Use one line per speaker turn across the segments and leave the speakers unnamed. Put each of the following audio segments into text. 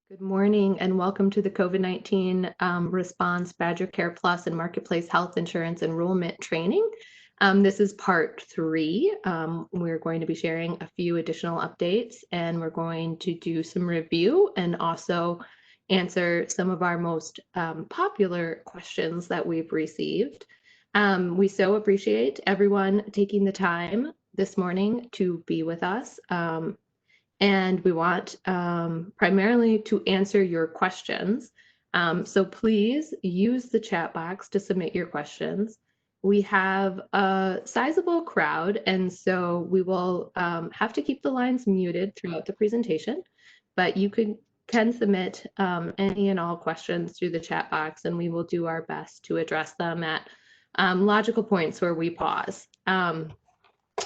Good morning and welcome to the COVID-19 Response BadgerCare Plus and Marketplace Health Insurance Enrollment Training. This is part 3. We're going to be sharing a few additional updates and we're going to do some review and also answer some of our most popular questions that we've received. We so appreciate everyone taking the time this morning to be with us. And we want primarily to answer your questions. So please use the chat box to submit your questions. We have a sizable crowd, and so we will have to keep the lines muted throughout the presentation, but you can submit any and all questions through the chat box, and we will do our best to address them at logical points where we pause.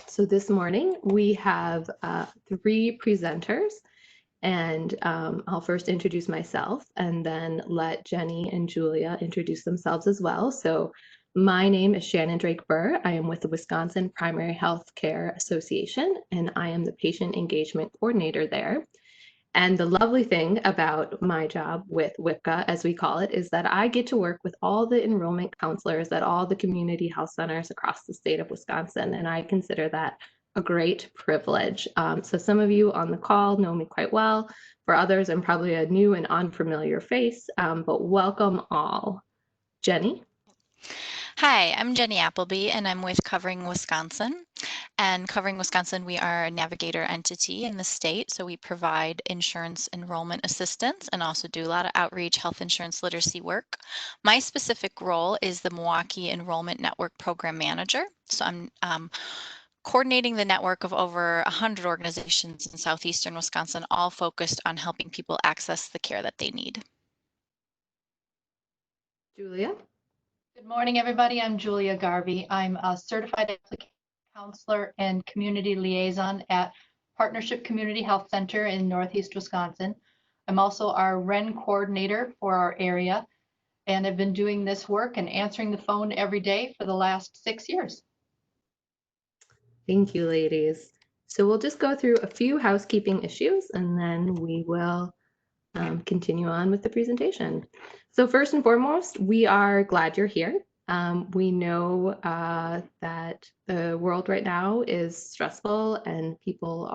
So this morning we have 3 presenters, and I'll first introduce myself and then let Jenny and Julia introduce themselves as well. So my name is Shannon Drake Burr. I am with the Wisconsin Primary Health Care Association, and I am the Patient Engagement Coordinator there. And the lovely thing about my job with WIPCA, as we call it, is that I get to work with all the enrollment counselors at all the community health centers across the state of Wisconsin, and I consider that a great privilege. So some of you on the call know me quite well. For others, I'm probably a new and unfamiliar face, but welcome all. Jenny?
Hi, I'm Jenny Appleby, and I'm with Covering Wisconsin. And Covering Wisconsin, we are a navigator entity in the state, so we provide insurance enrollment assistance and also do a lot of outreach, health insurance literacy work. My specific role is the Milwaukee Enrollment Network Program Manager. So I'm coordinating the network of over 100 organizations in southeastern Wisconsin, all focused on helping people access the care that they need.
Julia?
Good morning, everybody. I'm Julia Garvey. I'm a certified application counselor and community liaison at Partnership Community Health Center in Northeast Wisconsin. I'm also our REN coordinator for our area, and I've been doing this work and answering the phone every day for the last 6 years.
Thank you, ladies. So we'll just go through a few housekeeping issues and then we will continue on with the presentation. So first and foremost, we are glad you're here. We know that the world right now is stressful and people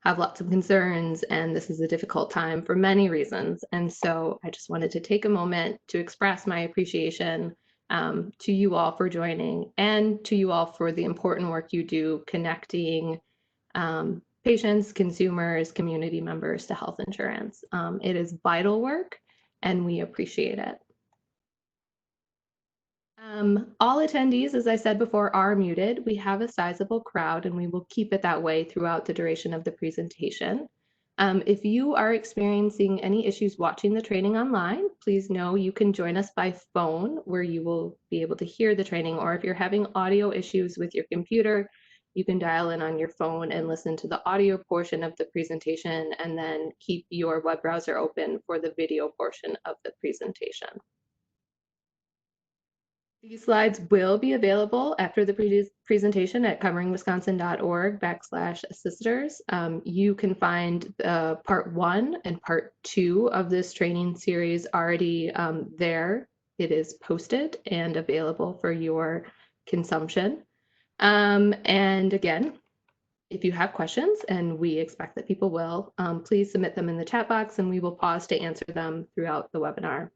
have lots of concerns, and this is a difficult time for many reasons. And so I just wanted to take a moment to express my appreciation to you all for joining and to you all for the important work you do connecting patients, consumers, community members to health insurance. It is vital work and we appreciate it. All attendees, as I said before, are muted. We have a sizable crowd and we will keep it that way throughout the duration of the presentation. If you are experiencing any issues watching the training online, please know you can join us by phone where you will be able to hear the training, or if you're having audio issues with your computer, you can dial in on your phone and listen to the audio portion of the presentation and then keep your web browser open for the video portion of the presentation. These slides will be available after the presentation at coveringwisconsin.org/assisters. You can find part 1 and part 2 of this training series already there. It is posted and available for your consumption. And again, if you have questions, and we expect that people will, please submit them in the chat box and we will pause to answer them throughout the webinar.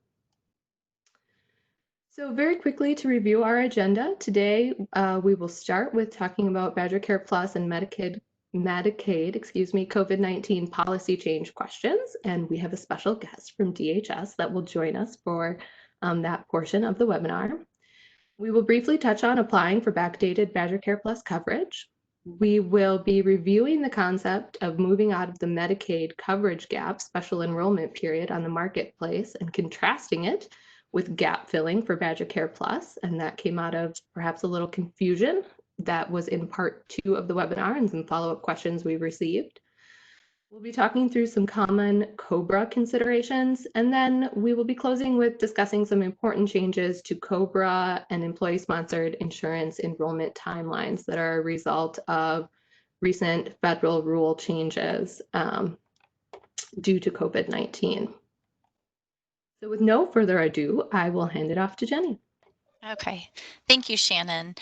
So very quickly to review our agenda, today we will start with talking about BadgerCare Plus and Medicaid COVID-19 policy change questions, and we have a special guest from DHS that will join us for that portion of the webinar. We will briefly touch on applying for backdated BadgerCare Plus coverage. We will be reviewing the concept of moving out of the Medicaid coverage gap special enrollment period on the marketplace and contrasting it with gap filling for BadgerCare Plus, and that came out of perhaps a little confusion that was in part 2 of the webinar and some follow-up questions we received. We'll be talking through some common COBRA considerations, and then we will be closing with discussing some important changes to COBRA and employee-sponsored insurance enrollment timelines that are a result of recent federal rule changes. due to COVID-19. So with no further ado, I will hand it off to Jenny.
Okay, thank you, Shannon.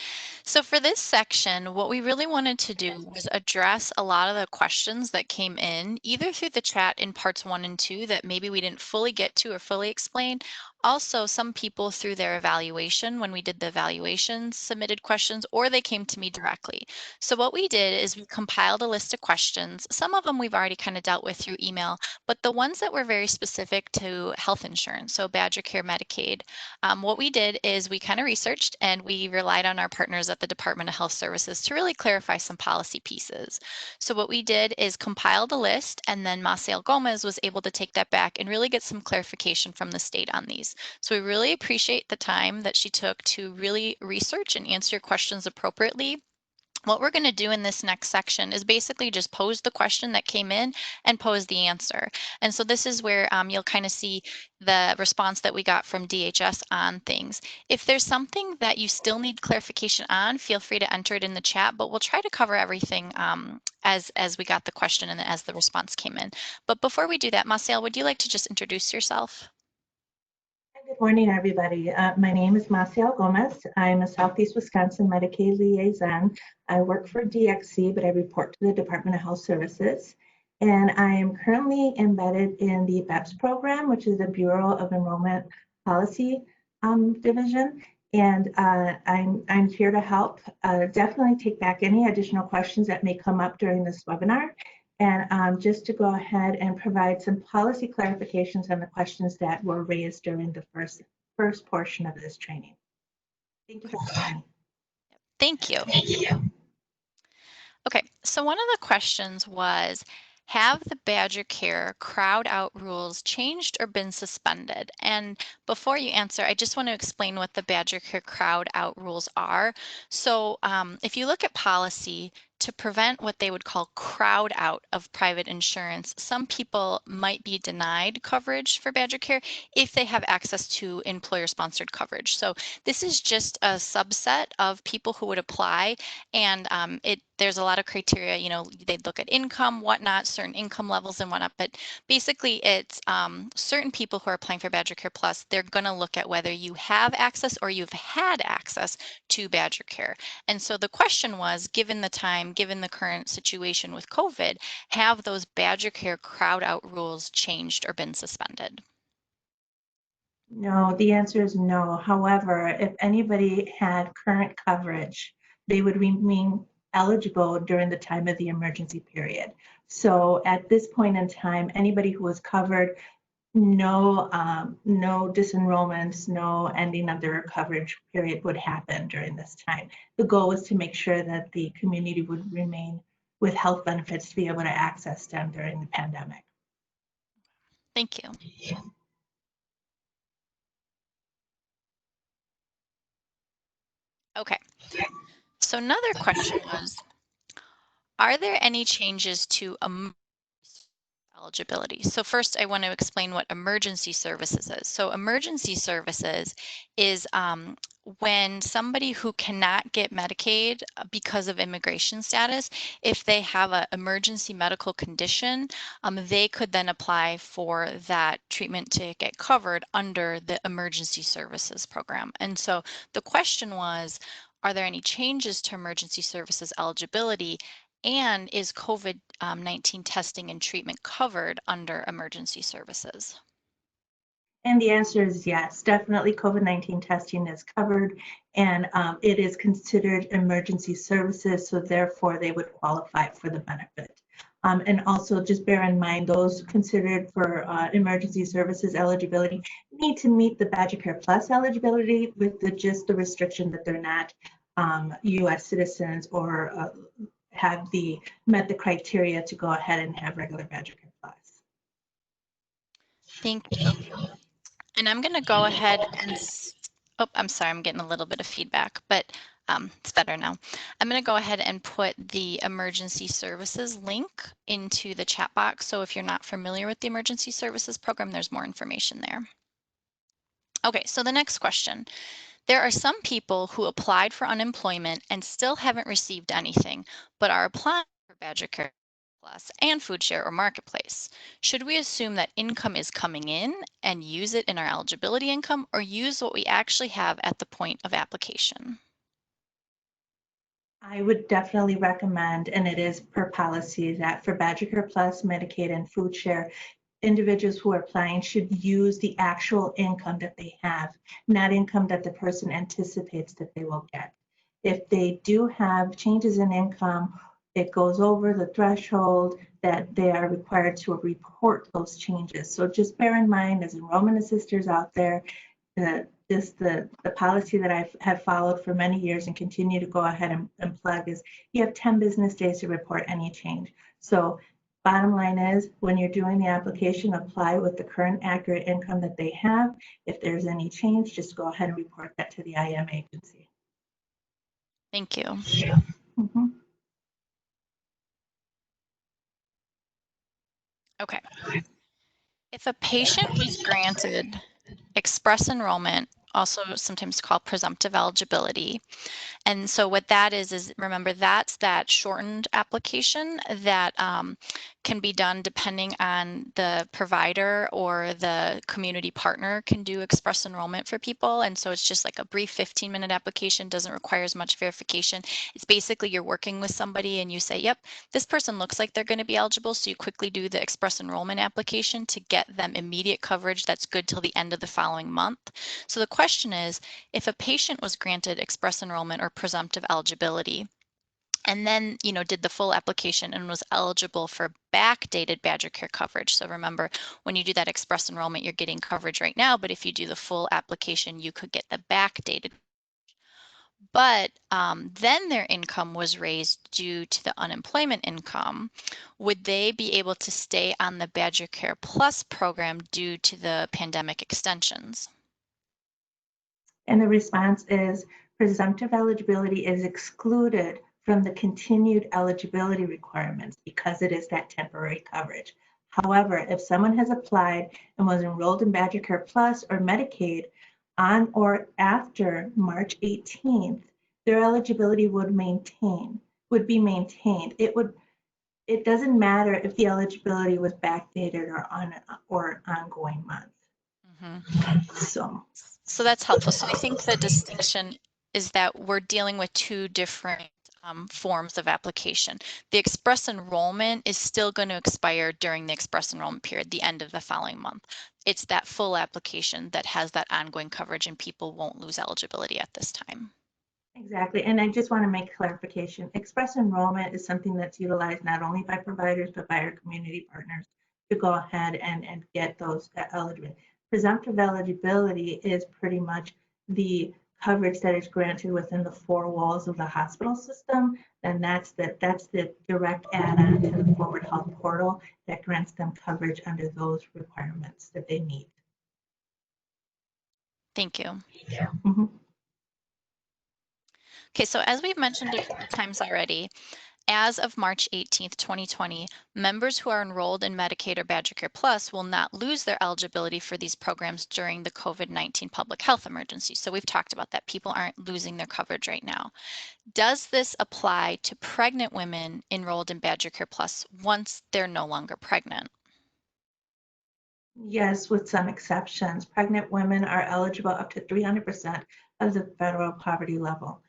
So for this section, what we really wanted to do was address a lot of the questions that came in, either through the chat in parts 1 and 2 that maybe we didn't fully get to or fully explain. Also, some people through their evaluation, when we did the evaluations, submitted questions, or they came to me directly. So what we did is we compiled a list of questions. Some of them we've already kind of dealt with through email, but the ones that were very specific to health insurance, so BadgerCare, Medicaid, what we did is we kind of researched and we relied on our partners at the Department of Health Services to really clarify some policy pieces. So what we did is compiled a list, and then Maciel Gomez was able to take that back and really get some clarification from the state on these. So we really appreciate the time that she took to really research and answer your questions appropriately. What we're going to do in this next section is basically just pose the question that came in and pose the answer. And so this is where you'll kind of see the response that we got from DHS on things. If there's something that you still need clarification on, feel free to enter it in the chat, but we'll try to cover everything as we got the question and as the response came in. But before we do that, Maciel, would you like to just introduce yourself?
Good morning, everybody. My name is Maciel Gomez. I'm a Southeast Wisconsin Medicaid liaison. I work for DXC, but I report to the Department of Health Services. And I am currently embedded in the BEPS program, which is the Bureau of Enrollment Policy Division. And I'm here to help definitely take back any additional questions that may come up during this webinar. And just to go ahead and provide some policy clarifications on the questions that were raised during the first portion of this training. Thank you for listening.
Thank you. Okay, so one of the questions was, have the BadgerCare crowd out rules changed or been suspended? And before you answer, I just want to explain what the BadgerCare crowd out rules are. So if you look at policy, to prevent what they would call crowd out of private insurance, some people might be denied coverage for BadgerCare if they have access to employer-sponsored coverage. So this is just a subset of people who would apply, and there's a lot of criteria. You know, they'd look at income, whatnot, certain income levels and whatnot, but basically it's certain people who are applying for BadgerCare Plus, they're going to look at whether you have access or you've had access to BadgerCare. And so the question was, given the time, given the current situation with COVID, have those BadgerCare crowd out rules changed or been suspended?
No, the answer is no. However, if anybody had current coverage, they would remain eligible during the time of the emergency period. So at this point in time, anybody who was covered, no disenrollments, no ending of their coverage period would happen during this time. The goal was to make sure that the community would remain with health benefits to be able to access them during the pandemic.
Thank you. Okay, so another question was, are there any changes to eligibility? So first, I want to explain what emergency services is. So emergency services is when somebody who cannot get Medicaid because of immigration status, if they have an emergency medical condition, they could then apply for that treatment to get covered under the emergency services program. And so the question was, are there any changes to emergency services eligibility? And is COVID-19 testing and treatment covered under emergency services?
And the answer is yes, definitely COVID-19 testing is covered, and it is considered emergency services, so therefore they would qualify for the benefit. And also just bear in mind, those considered for emergency services eligibility need to meet the BadgerCare Plus eligibility with just the restriction that they're not US citizens or have met the criteria to go ahead and have regular BadgerCare Plus.
Thank you. And I'm going to go ahead and, oh, I'm sorry, I'm getting a little bit of feedback, but it's better now. I'm going to go ahead and put the emergency services link into the chat box. So if you're not familiar with the emergency services program, there's more information there. Okay, so the next question. There are some people who applied for unemployment and still haven't received anything, but are applying for BadgerCare Plus and food share or marketplace. Should we assume that income is coming in and use it in our eligibility income, or use what we actually have at the point of application?
I would definitely recommend, and it is per policy, that for BadgerCare Plus, Medicaid, and food share, individuals who are applying should use the actual income that they have, not income that the person anticipates that they will get. If they do have changes in income, it goes over the threshold that they are required to report those changes. So just bear in mind, as enrollment assisters out there, the policy that I have followed for many years and continue to go ahead and plug is you have 10 business days to report any change. So bottom line is, when you're doing the application, apply with the current accurate income that they have. If there's any change, just go ahead and report that to the IM agency.
Thank you.
Mm-hmm.
Okay. If a patient was granted express enrollment, also sometimes called presumptive eligibility, and so what that is remember, that's that shortened application that can be done depending on the provider or the community partner can do express enrollment for people. And so it's just like a brief 15-minute application, doesn't require as much verification. It's basically you're working with somebody and you say, yep, this person looks like they're going to be eligible. So you quickly do the express enrollment application to get them immediate coverage that's good till the end of the following month. So the question is, if a patient was granted express enrollment or presumptive eligibility, and then, did the full application and was eligible for backdated BadgerCare coverage. So remember, when you do that express enrollment, you're getting coverage right now, but if you do the full application, you could get the backdated. But then their income was raised due to the unemployment income. Would they be able to stay on the BadgerCare Plus program due to the pandemic extensions?
And the response is presumptive eligibility is excluded from the continued eligibility requirements because it is that temporary coverage. However, if someone has applied and was enrolled in BadgerCare Plus or Medicaid on or after March 18th, their eligibility would be maintained. It doesn't matter if the eligibility was backdated or ongoing month.
Mm-hmm. So that's helpful. So I think the distinction is that we're dealing with two different forms of application. The express enrollment is still going to expire during the express enrollment period, the end of the following month. It's that full application that has that ongoing coverage, and people won't lose eligibility at this time.
Exactly. And I just want to make clarification. Express enrollment is something that's utilized not only by providers, but by our community partners to go ahead and get those eligible. Presumptive eligibility is pretty much the coverage that is granted within the four walls of the hospital system. And that's the direct add-on to the Forward Health portal that grants them coverage under those requirements that they meet.
Thank you.
Yeah. Mm-hmm.
Okay, so as we've mentioned a few times already, as of March 18th, 2020, members who are enrolled in Medicaid or BadgerCare Plus will not lose their eligibility for these programs during the COVID-19 public health emergency. So we've talked about that. People aren't losing their coverage right now. Does this apply to pregnant women enrolled in BadgerCare Plus once they're no longer pregnant?
Yes, with some exceptions. Pregnant women are eligible up to 300% of the federal poverty level.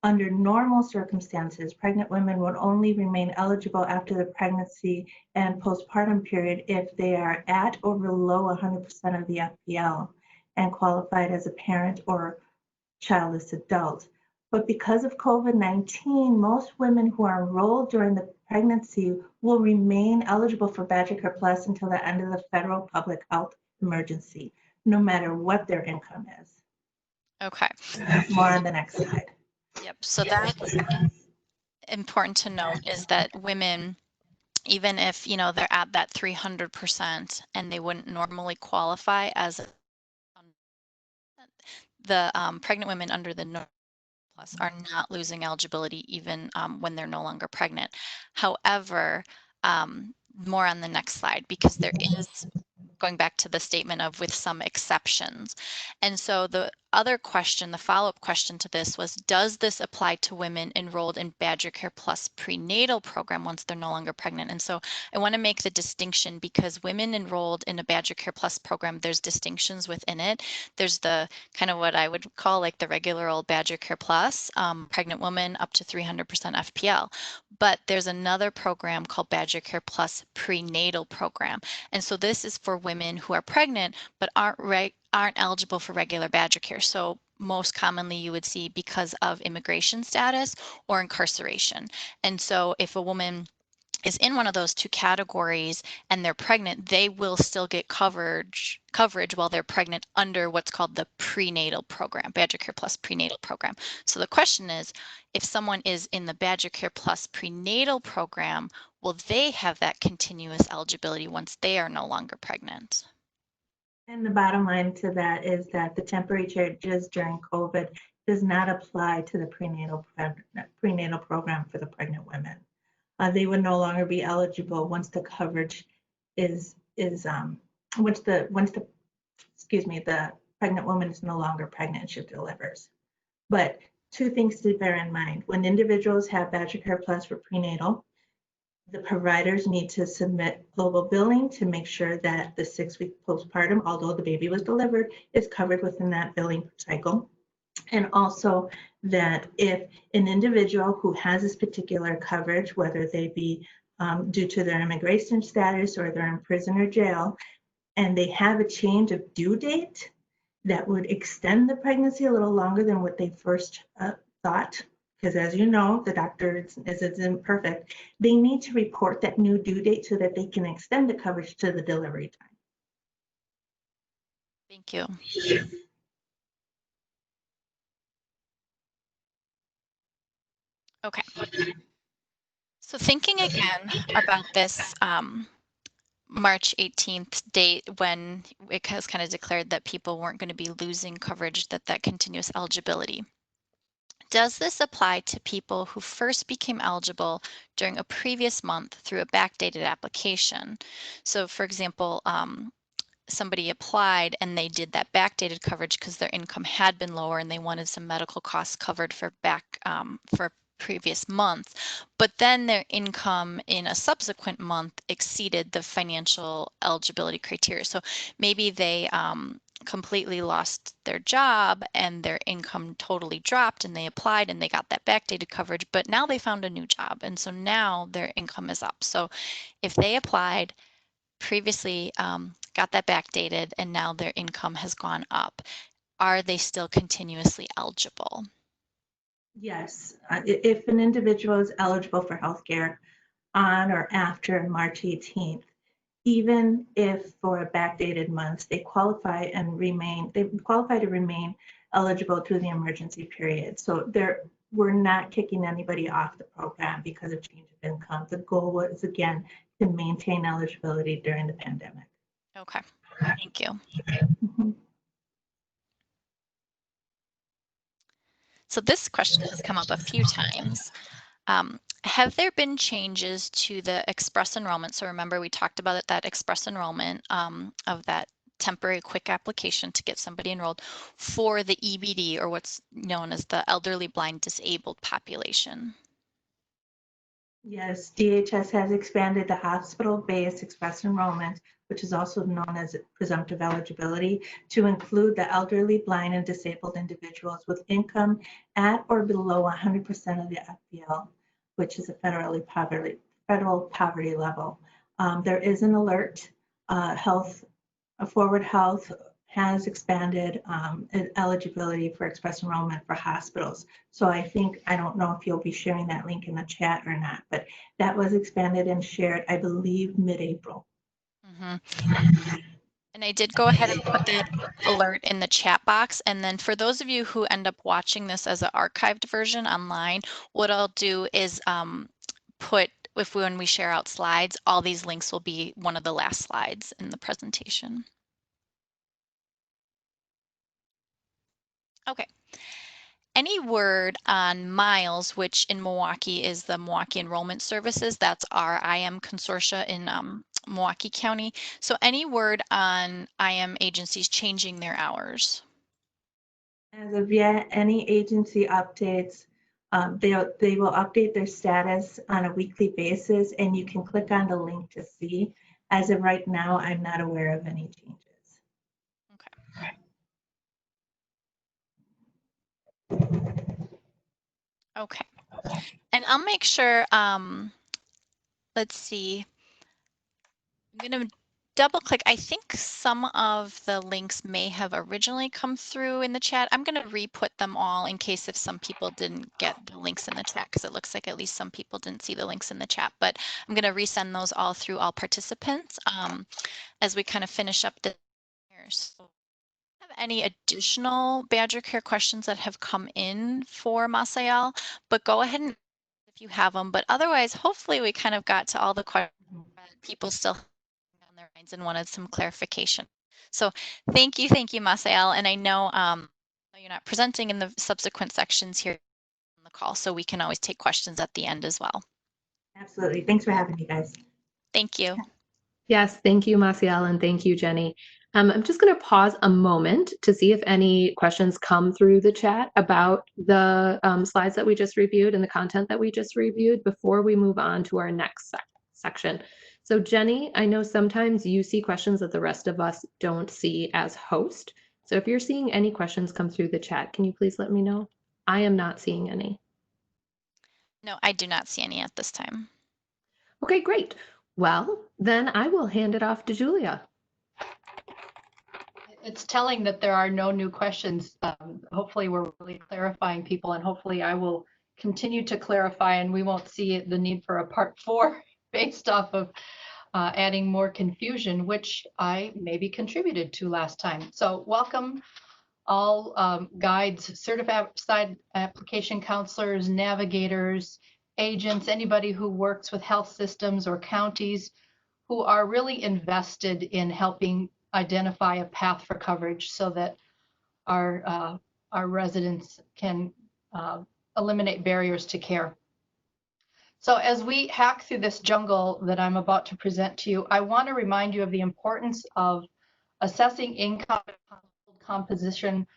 Under normal circumstances, pregnant women would only remain eligible after the pregnancy and postpartum period if they are at or below 100% of the FPL and qualified as a parent or childless adult. But because of COVID-19, most women who are enrolled during the pregnancy will remain eligible for BadgerCare Plus until the end of the federal public health emergency, no matter what their income is.
Okay.
More on the next slide.
Yep. So that's important to note, is that women, even if they're at that 300% and they wouldn't normally qualify as the pregnant women under the Normal Plus are not losing eligibility even when they're no longer pregnant. However, more on the next slide, because there is, going back to the statement of with some exceptions. And so the other question, the follow-up question to this was, does this apply to women enrolled in BadgerCare Plus prenatal program once they're no longer pregnant? And so I want to make the distinction because women enrolled in a BadgerCare Plus program, there's distinctions within it. There's the kind of what I would call like the regular old BadgerCare Plus, pregnant woman up to 300% FPL. But there's another program called BadgerCare Plus prenatal program. And so this is for women who are pregnant but aren't eligible for regular BadgerCare. So most commonly you would see because of immigration status or incarceration. And so if a woman is in one of those two categories and they're pregnant, they will still get coverage while they're pregnant under what's called the prenatal program, BadgerCare Plus prenatal program. So the question is, if someone is in the BadgerCare Plus prenatal program, will they have that continuous eligibility once they are no longer pregnant?
And the bottom line to that is that the temporary charges during COVID does not apply to the prenatal program for the pregnant women. They would no longer be eligible once the coverage is once the pregnant woman is no longer pregnant and she delivers. But two things to bear in mind: when individuals have BadgerCare Plus for prenatal, the providers need to submit global billing to make sure that the 6-week postpartum, although the baby was delivered, is covered within that billing cycle. And also that if an individual who has this particular coverage, whether they be due to their immigration status or they're in prison or jail, and they have a change of due date that would extend the pregnancy a little longer than what they first thought, because as you know, the doctor is imperfect, they need to report that new due date so that they can extend the coverage to the delivery time.
Thank you. Okay. So thinking again about this March 18th date when it has kind of declared that people weren't going to be losing coverage, that continuous eligibility. Does this apply to people who first became eligible during a previous month through a backdated application? So for example, somebody applied and they did that backdated coverage because their income had been lower and they wanted some medical costs covered for previous month, but then their income in a subsequent month exceeded the financial eligibility criteria. So maybe they completely lost their job and their income totally dropped and they applied and they got that backdated coverage, but now they found a new job and so now their income is up. So if they applied previously, got that backdated and now their income has gone up, are they still continuously eligible?
Yes, if an individual is eligible for healthcare on or after March 18th, even if for a backdated month, they qualify to remain eligible through the emergency period. So we're not kicking anybody off the program because of change of income. The goal was, again, to maintain eligibility during the pandemic.
Okay, thank you.
Mm-hmm.
So this question has come up a few times. Have there been changes to the express enrollment? So remember we talked about it, that express enrollment of that temporary quick application to get somebody enrolled for the EBD, or what's known as the elderly blind disabled population.
Yes, DHS has expanded the hospital-based express enrollment, which is also known as presumptive eligibility, to include the elderly, blind, and disabled individuals with income at or below 100% of the FPL, which is a federal poverty level. There is an alert. Forward Health has expanded eligibility for express enrollment for hospitals. So I don't know if you'll be sharing that link in the chat or not, but that was expanded and shared, I believe, mid-April.
Mm-hmm. And I did go ahead and put that alert in the chat box. And then for those of you who end up watching this as an archived version online, what I'll do is when we share out slides, all these links will be one of the last slides in the presentation. Okay. Any word on MILES, which in Milwaukee is the Milwaukee Enrollment Services? That's our IM consortia in Milwaukee County. So any word on IM agencies changing their hours?
As of yet, any agency updates, they will update their status on a weekly basis, and you can click on the link to see. As of right now, I'm not aware of any changes.
Okay. And I'll make sure, let's see. I'm going to double click. I think some of the links may have originally come through in the chat. I'm going to re-put them all in case if some people didn't get the links in the chat, because it looks like at least some people didn't see the links in the chat. But I'm going to resend those all through all participants as we kind of finish up the here. So, have any additional BadgerCare questions that have come in for Masael, but go ahead and if you have them. But otherwise, hopefully we kind of got to all the questions that people still have on their minds and wanted some clarification. So thank you, Masael. And I know you're not presenting in the subsequent sections here on the call, so we can always take questions at the end as well.
Absolutely. Thanks for having me, guys.
Thank you.
Yes, thank you, Maciel, and thank you, Jenny. I'm just going to pause a moment to see if any questions come through the chat about the slides that we just reviewed and the content that we just reviewed before we move on to our next section. So Jenny, I know sometimes you see questions that the rest of us don't see as host. So if you're seeing any questions come through the chat, can you please let me know? I am not seeing any.
No, I do not see any at this time.
Okay, great. Well, then I will hand it off to Julia.
It's telling that there are no new questions. Hopefully we're really clarifying people, and hopefully I will continue to clarify, and we won't see the need for a part 4 based off of adding more confusion, which I maybe contributed to last time. So welcome all guides, certified application counselors, navigators, agents, anybody who works with health systems or counties who are really invested in helping identify a path for coverage so that our residents can eliminate barriers to care. So as we hack through this jungle that I'm about to present to you, I want to remind you of the importance of assessing income composition,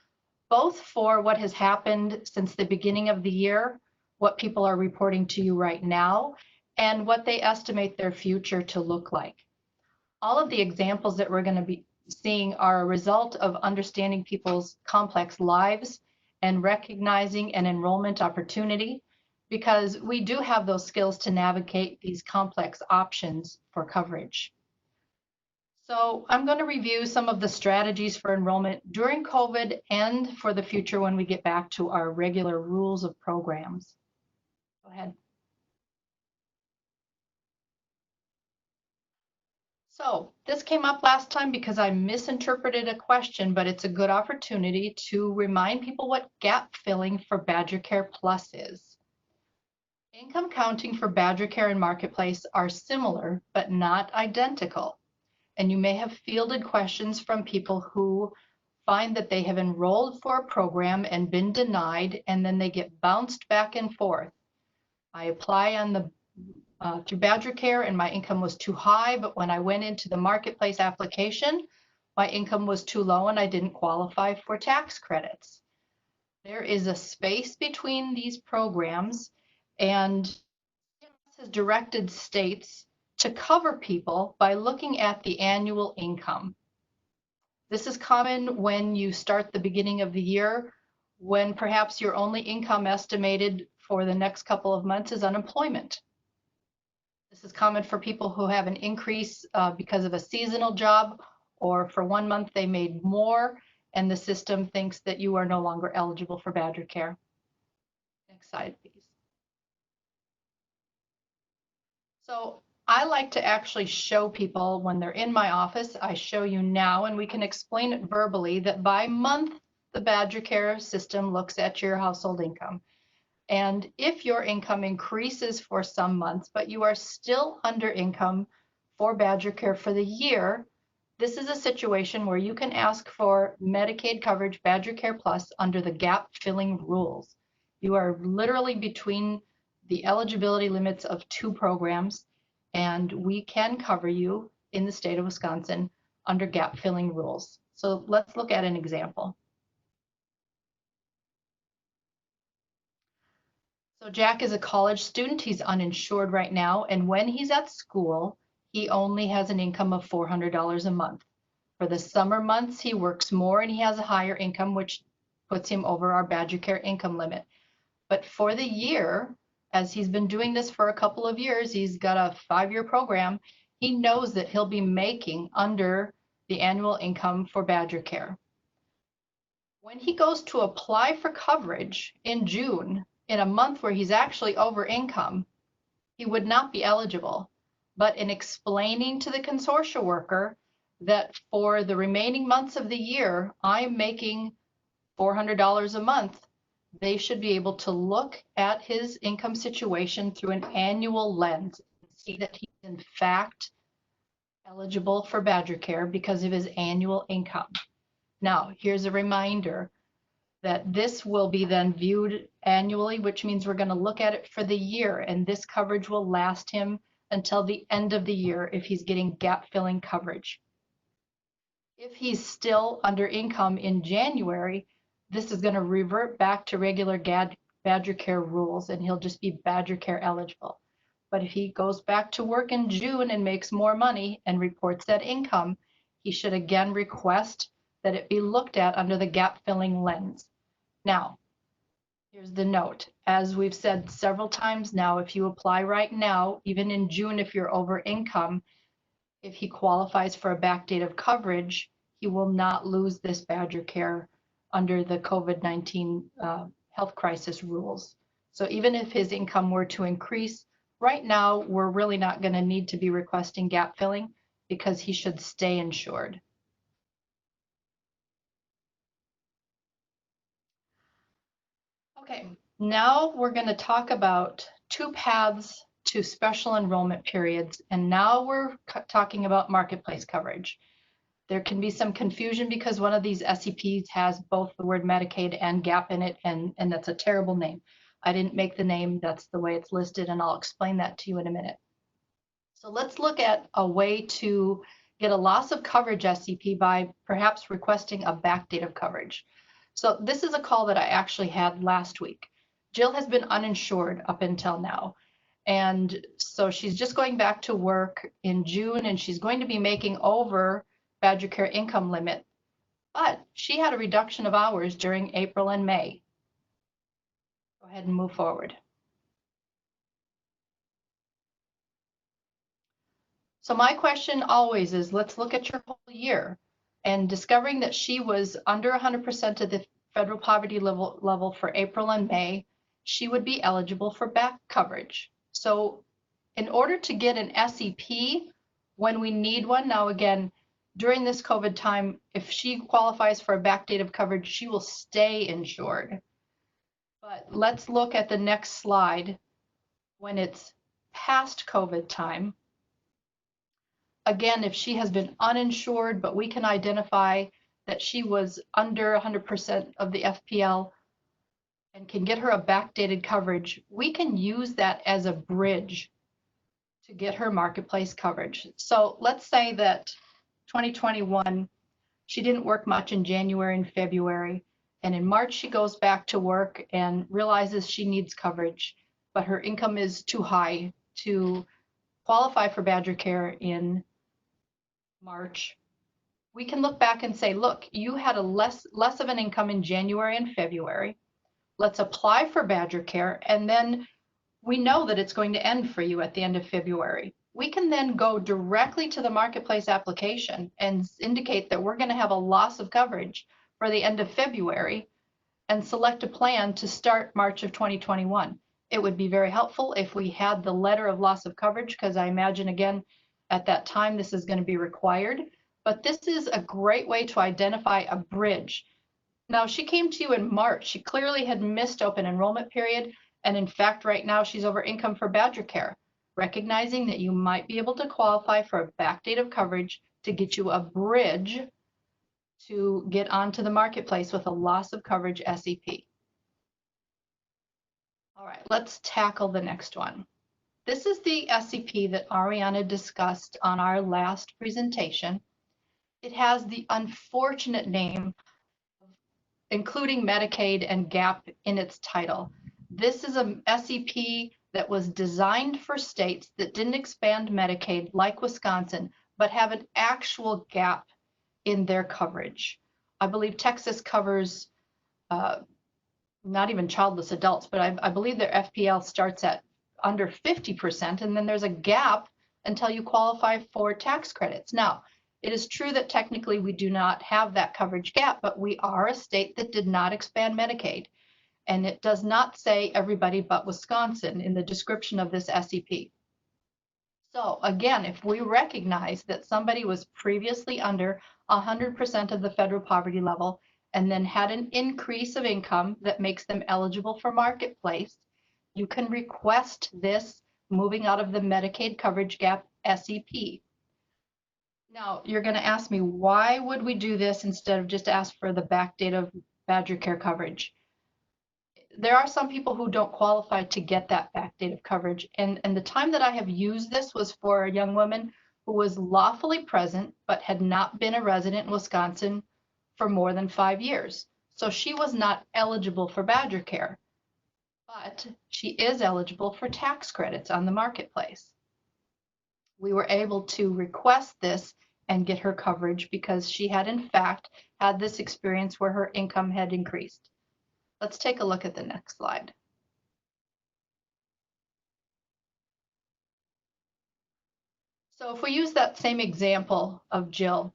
both for what has happened since the beginning of the year, what people are reporting to you right now, and what they estimate their future to look like. All of the examples that we're going to be seeing are a result of understanding people's complex lives and recognizing an enrollment opportunity, because we do have those skills to navigate these complex options for coverage. So I'm going to review some of the strategies for enrollment during COVID and for the future when we get back to our regular rules of programs. Go ahead. So this came up last time because I misinterpreted a question, but it's a good opportunity to remind people what gap filling for BadgerCare Plus is. Income counting for BadgerCare and Marketplace are similar, but not identical. And you may have fielded questions from people who find that they have enrolled for a program and been denied, and then they get bounced back and forth. I apply on the through BadgerCare and my income was too high, but when I went into the Marketplace application, my income was too low and I didn't qualify for tax credits. There is a space between these programs, and CMS has directed states to cover people by looking at the annual income. This is common when you start the beginning of the year, when perhaps your only income estimated for the next couple of months is unemployment. This is common for people who have an increase because of a seasonal job, or for 1 month they made more and the system thinks that you are no longer eligible for BadgerCare. Next slide, please. So I like to actually show people when they're in my office. I show you now, and we can explain it verbally, that by month the BadgerCare system looks at your household income. And if your income increases for some months, but you are still under income for BadgerCare for the year, this is a situation where you can ask for Medicaid coverage, BadgerCare Plus, under the gap filling rules. You are literally between the eligibility limits of 2 programs, and we can cover you in the state of Wisconsin under gap filling rules. So let's look at an example. So Jack is a college student. He's uninsured right now. And when he's at school, he only has an income of $400 a month. For the summer months, he works more and he has a higher income, which puts him over our BadgerCare income limit. But for the year, as he's been doing this for a couple of years, he's got a 5-year program, he knows that he'll be making under the annual income for BadgerCare. When he goes to apply for coverage in June, in a month where he's actually over income, he would not be eligible. But in explaining to the consortia worker that for the remaining months of the year, I'm making $400 a month, they should be able to look at his income situation through an annual lens and see that he's in fact eligible for BadgerCare because of his annual income. Now, here's a reminder that this will be then viewed annually, which means we're going to look at it for the year, and this coverage will last him until the end of the year if he's getting gap filling coverage. If he's still under income in January, this is going to revert back to regular BadgerCare rules, and he'll just be BadgerCare eligible. But if he goes back to work in June and makes more money and reports that income, he should again request that it be looked at under the gap filling lens. Now, here's the note. As we've said several times now, if you apply right now, even in June, if you're over income, if he qualifies for a backdate of coverage, he will not lose this BadgerCare under the COVID-19 health crisis rules. So even if his income were to increase, right now, we're really not going to need to be requesting gap filling because he should stay insured. Okay, now we're going to talk about 2 paths to special enrollment periods, and now we're talking about marketplace coverage. There can be some confusion because one of these SEPs has both the word Medicaid and gap in it, and that's a terrible name. I didn't make the name, that's the way it's listed, and I'll explain that to you in a minute. So let's look at a way to get a loss of coverage SEP by perhaps requesting a backdate of coverage. So this is a call that I actually had last week. Jill has been uninsured up until now. And so she's just going back to work in June, and she's going to be making over BadgerCare income limit, but she had a reduction of hours during April and May. Go ahead and move forward. So my question always is, let's look at your whole year, and discovering that she was under 100% of the federal poverty level for April and May, she would be eligible for back coverage. So in order to get an SEP when we need one, now again, during this COVID time, if she qualifies for a backdate of coverage, she will stay insured. But let's look at the next slide when it's past COVID time. Again, if she has been uninsured, but we can identify that she was under 100% of the FPL and can get her a backdated coverage, we can use that as a bridge to get her marketplace coverage. So let's say that 2021, she didn't work much in January and February, and in March she goes back to work and realizes she needs coverage, but her income is too high to qualify for BadgerCare in March. We can look back and say, look, you had a less of an income in January and February. Let's apply for BadgerCare, and then we know that it's going to end for you at the end of February. We can then go directly to the marketplace application and indicate that we're going to have a loss of coverage for the end of February and select a plan to start March of 2021. It would be very helpful if we had the letter of loss of coverage, because I imagine, again, at that time, this is going to be required. But this is a great way to identify a bridge. Now, she came to you in March. She clearly had missed open enrollment period. And in fact, right now, she's over income for BadgerCare. Recognizing that you might be able to qualify for a backdate of coverage to get you a bridge to get onto the marketplace with a loss of coverage SEP. All right, let's tackle the next one. This is the SEP that Ariana discussed on our last presentation. It has the unfortunate name of including Medicaid and GAP in its title. this is a SEP that was designed for states that didn't expand Medicaid like Wisconsin, but have an actual gap in their coverage. I believe Texas covers not even childless adults, but I believe their FPL starts at under 50%, and then there's a gap until you qualify for tax credits. Now, it is true that technically we do not have that coverage gap, but we are a state that did not expand Medicaid. And it does not say everybody but Wisconsin in the description of this SEP. So again, if we recognize that somebody was previously under 100% of the federal poverty level and then had an increase of income that makes them eligible for Marketplace, you can request this moving out of the Medicaid coverage gap SEP. Now, you're going to ask me, why would we do this instead of just ask for the backdate of BadgerCare coverage? There are some people who don't qualify to get that backdate of coverage. And the time that I have used this was for a young woman who was lawfully present, but had not been a resident in Wisconsin for more than 5 years. So she was not eligible for BadgerCare, but she is eligible for tax credits on the Marketplace. We were able to request this and get her coverage because she had in fact had this experience where her income had increased. Let's take a look at the next slide. So if we use that same example of Jill,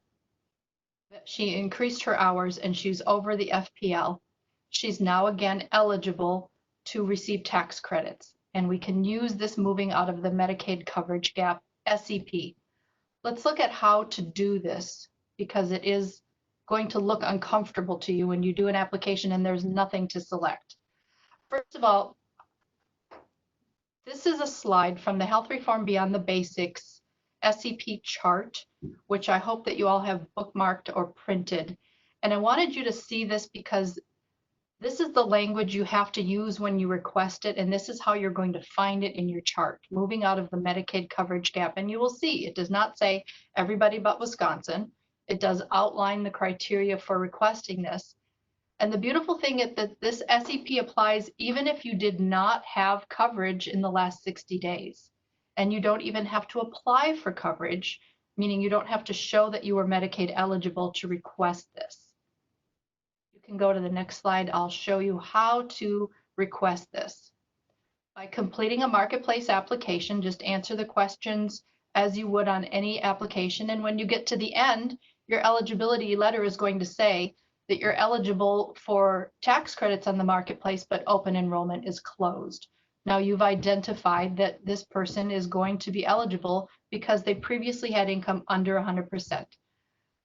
that she increased her hours and she's over the FPL, she's now again eligible to receive tax credits. And we can use this moving out of the Medicaid coverage gap SEP. Let's look at how to do this, because it is going to look uncomfortable to you when you do an application and there's nothing to select. First of all, this is a slide from the Health Reform Beyond the Basics SEP chart, which I hope that you all have bookmarked or printed. And I wanted you to see this because this is the language you have to use when you request it, and this is how you're going to find it in your chart, moving out of the Medicaid coverage gap. And you will see it does not say everybody but Wisconsin. It does outline the criteria for requesting this. And the beautiful thing is that this SEP applies even if you did not have coverage in the last 60 days. And you don't even have to apply for coverage, meaning you don't have to show that you were Medicaid eligible to request this. You can go to the next slide. I'll show you how to request this. By completing a Marketplace application, just answer the questions as you would on any application. And when you get to the end, your eligibility letter is going to say that you're eligible for tax credits on the Marketplace, but open enrollment is closed. Now you've identified that this person is going to be eligible because they previously had income under 100%.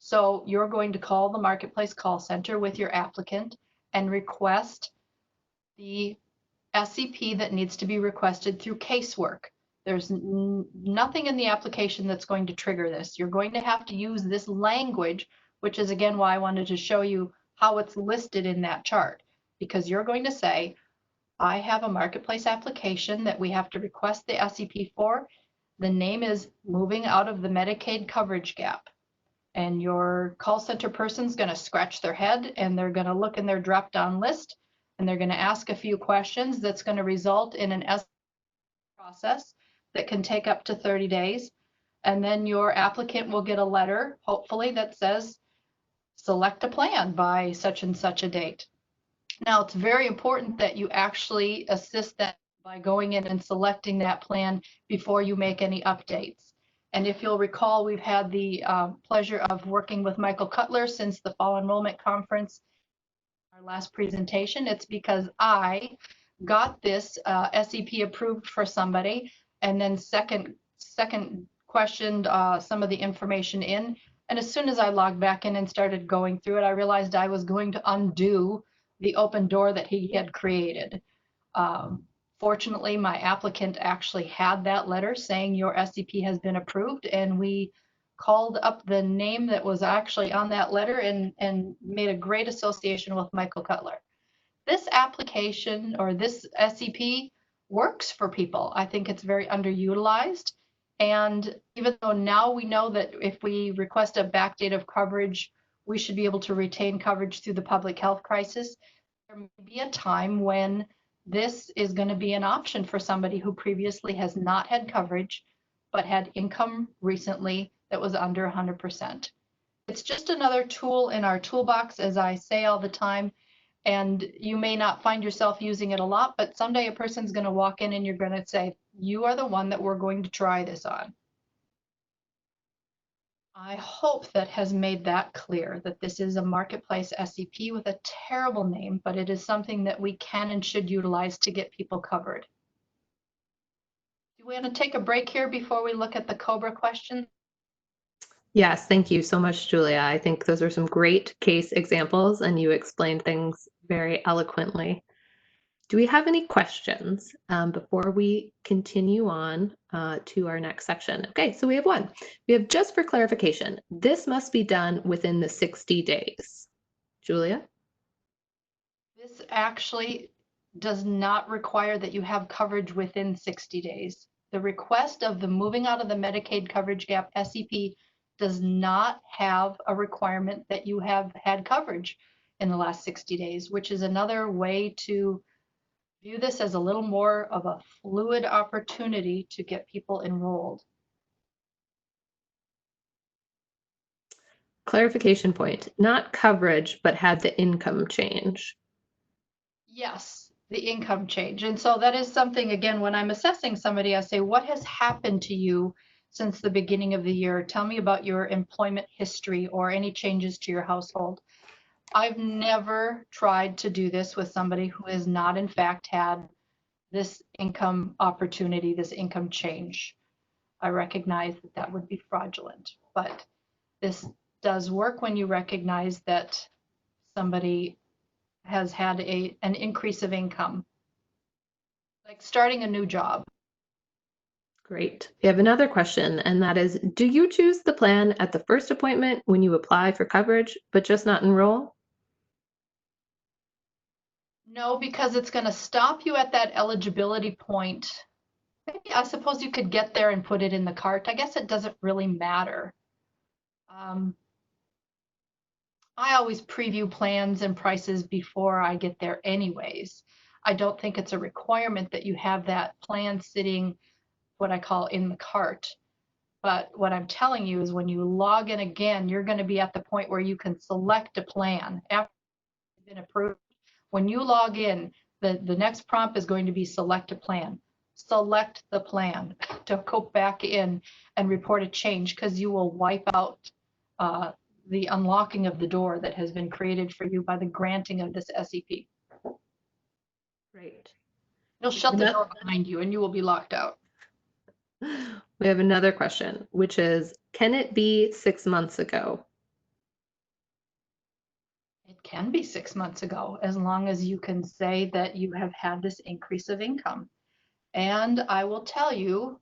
So you're going to call the Marketplace call center with your applicant and request the SEP that needs to be requested through casework. There's nothing in the application that's going to trigger this. You're going to have to use this language, which is again why I wanted to show you how it's listed in that chart, because you're going to say, I have a Marketplace application that we have to request the SEP for. The name is moving out of the Medicaid coverage gap. And your call center person's going to scratch their head and they're going to look in their drop-down list and they're going to ask a few questions that's going to result in an SEP process that can take up to 30 days. And then your applicant will get a letter, hopefully, that says, select a plan by such and such a date. Now, it's very important that you actually assist them by going in and selecting that plan before you make any updates. And if you'll recall, we've had the pleasure of working with Michael Cutler since the Fall Enrollment Conference, our last presentation. It's because I got this SEP approved for somebody and then second questioned some of the information in. And as soon as I logged back in and started going through it, I realized I was going to undo the open door that he had created. Fortunately, my applicant actually had that letter saying your SEP has been approved, and we called up the name that was actually on that letter and made a great association with Michael Cutler. This application or this SEP works for people. I think it's very underutilized. And even though now we know that if we request a backdate of coverage, we should be able to retain coverage through the public health crisis, there may be a time when this is going to be an option for somebody who previously has not had coverage, but had income recently that was under 100%. It's just another tool in our toolbox, as I say all the time, and you may not find yourself using it a lot, but someday a person's going to walk in and you're going to say, you are the one that we're going to try this on. I hope that has made that clear, that this is a marketplace SEP with a terrible name, but it is something that we can and should utilize to get people covered. Do we want to take a break here before we look at the COBRA questions?
Yes, thank you so much, Julia. I think those are some great case examples, and you explained things very eloquently. Do we have any questions before we continue on to our next section? Okay, so we have one. We have, just for clarification, this must be done within the 60 days. Julia?
This actually does not require that you have coverage within 60 days. The request of the moving out of the Medicaid coverage gap SEP does not have a requirement that you have had coverage in the last 60 days, which is another way to view this as a little more of a fluid opportunity to get people enrolled.
Clarification point, not coverage, but had the income change.
Yes, the income change. And so that is something, again, when I'm assessing somebody, I say, what has happened to you since the beginning of the year? Tell me about your employment history or any changes to your household. I've never tried to do this with somebody who has not, in fact, had this income opportunity, this income change. I recognize that that would be fraudulent, but this does work when you recognize that somebody has had an increase of income, like starting a new job.
Great. We have another question, and that is, do you choose the plan at the first appointment when you apply for coverage, but just not enroll?
No, because it's going to stop you at that eligibility point. Maybe, I suppose you could get there and put it in the cart. I guess it doesn't really matter. I always preview plans and prices before I get there anyways. I don't think it's a requirement that you have that plan sitting, what I call, in the cart. But what I'm telling you is when you log in again, you're going to be at the point where you can select a plan after it's been approved. When you log in, the next prompt is going to be select a plan. Select the plan. Don't go back in and report a change, because you will wipe out the unlocking of the door that has been created for you by the granting of this SEP.
Great.
It'll shut the door behind you and you will be locked out.
We have another question, which is, can it be 6 months ago?
It can be 6 months ago, as long as you can say that you have had this increase of income. And I will tell you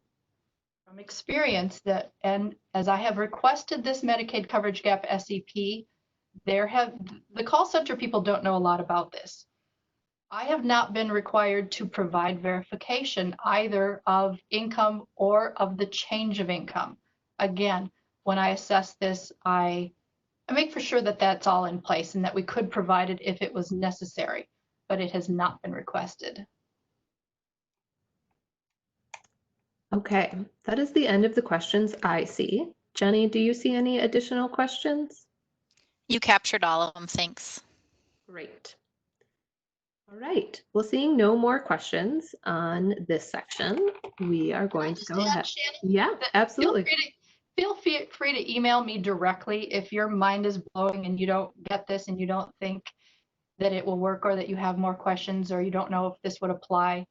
from experience that, and as I have requested this Medicaid coverage gap SEP, the call center people don't know a lot about this. I have not been required to provide verification either of income or of the change of income. Again, when I assess this, I make for sure that that's all in place and that we could provide it if it was necessary, but it has not been requested.
Okay, that is the end of the questions I see. Jenny, do you see any additional questions?
You captured all of them. Thanks.
Great. All right. Well, seeing no more questions on this section, we are going to go ahead.
Shannon,
Yeah, absolutely.
Feel free to email me directly if your mind is blowing and you don't get this and you don't think that it will work, or that you have more questions, or you don't know if this would apply.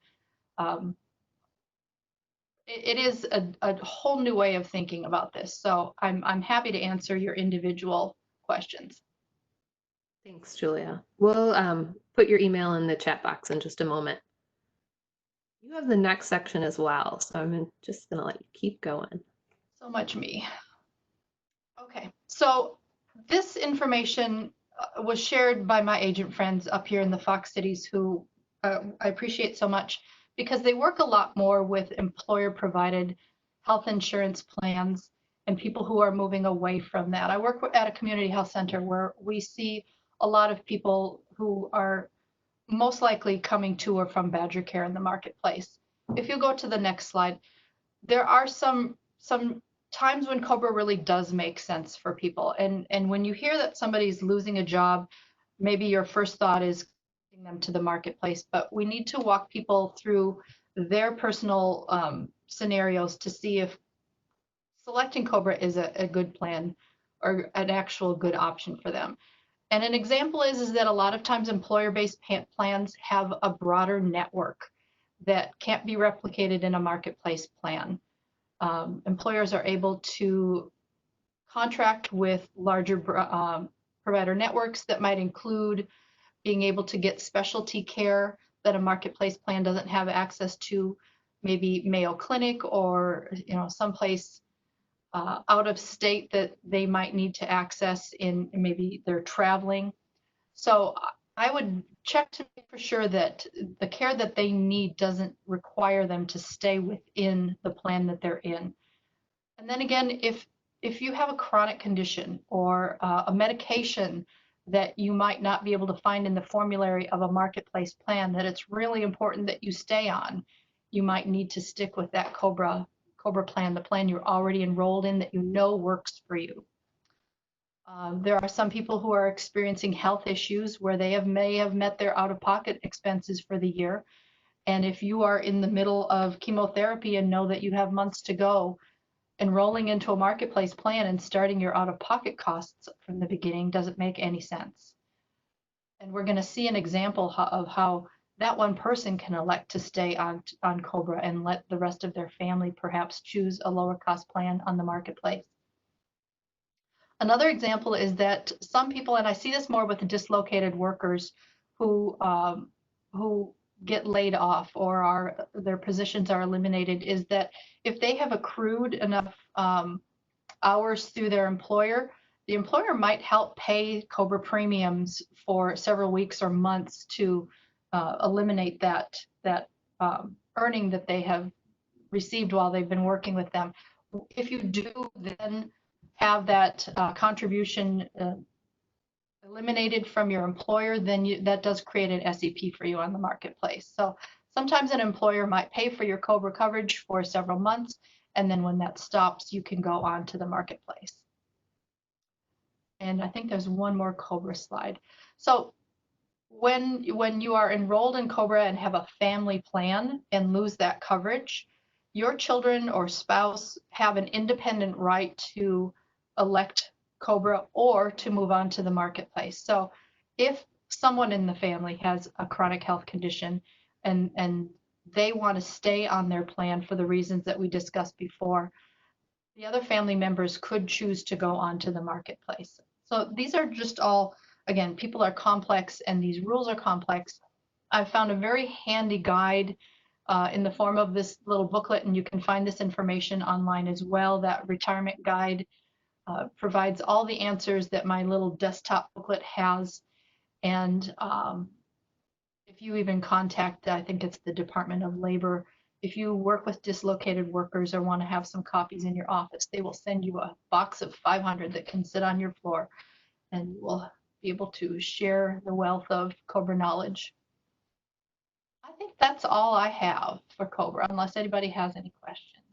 It is a whole new way of thinking about this. So I'm happy to answer your individual questions.
Thanks, Julia. We'll put your email in the chat box in just a moment. You have the next section as well, so I'm just going to let you keep going.
So much me. Okay, so this information was shared by my agent friends up here in the Fox Cities, who I appreciate so much, because they work a lot more with employer-provided health insurance plans and people who are moving away from that. I work at a community health center where we see a lot of people who are most likely coming to or from BadgerCare in the marketplace. If you go to the next slide, there are some times when COBRA really does make sense for people. And when you hear that somebody's losing a job, maybe your first thought is getting them to the marketplace, but we need to walk people through their personal scenarios to see if selecting COBRA is a good plan or an actual good option for them. And an example is that a lot of times employer-based plans have a broader network that can't be replicated in a marketplace plan. Employers are able to contract with larger provider networks that might include being able to get specialty care that a marketplace plan doesn't have access to, maybe Mayo Clinic or someplace out of state that they might need to access in maybe they're traveling. So I would check to make for sure that the care that they need doesn't require them to stay within the plan that they're in. And then again, if you have a chronic condition or a medication that you might not be able to find in the formulary of a marketplace plan that it's really important that you stay on, you might need to stick with that COBRA plan, the plan you're already enrolled in that you know works for you. There are some people who are experiencing health issues where they may have met their out-of-pocket expenses for the year. And if you are in the middle of chemotherapy and know that you have months to go, enrolling into a marketplace plan and starting your out-of-pocket costs from the beginning doesn't make any sense. And we're going to see an example of how that one person can elect to stay on COBRA and let the rest of their family perhaps choose a lower cost plan on the marketplace. Another example is that some people, and I see this more with the dislocated workers who get laid off or their positions are eliminated, is that if they have accrued enough hours through their employer, the employer might help pay COBRA premiums for several weeks or months to eliminate that earning that they have received while they've been working with them. If you do then have that contribution eliminated from your employer, then that does create an SEP for you on the marketplace. So sometimes an employer might pay for your COBRA coverage for several months, and then when that stops, you can go on to the marketplace. And I think there's one more COBRA slide. So when you are enrolled in COBRA and have a family plan and lose that coverage, your children or spouse have an independent right to elect COBRA or to move on to the marketplace. So if someone in the family has a chronic health condition and they want to stay on their plan for the reasons that we discussed before, the other family members could choose to go on to the marketplace. So these are just all, again, people are complex and these rules are complex. I found a very handy guide in the form of this little booklet, and you can find this information online as well. That retirement guide provides all the answers that my little desktop booklet has. And if you even contact, I think it's the Department of Labor, if you work with dislocated workers or want to have some copies in your office, they will send you a box of 500 that can sit on your floor, and you will be able to share the wealth of COBRA knowledge. I think that's all I have for COBRA, unless anybody has any questions.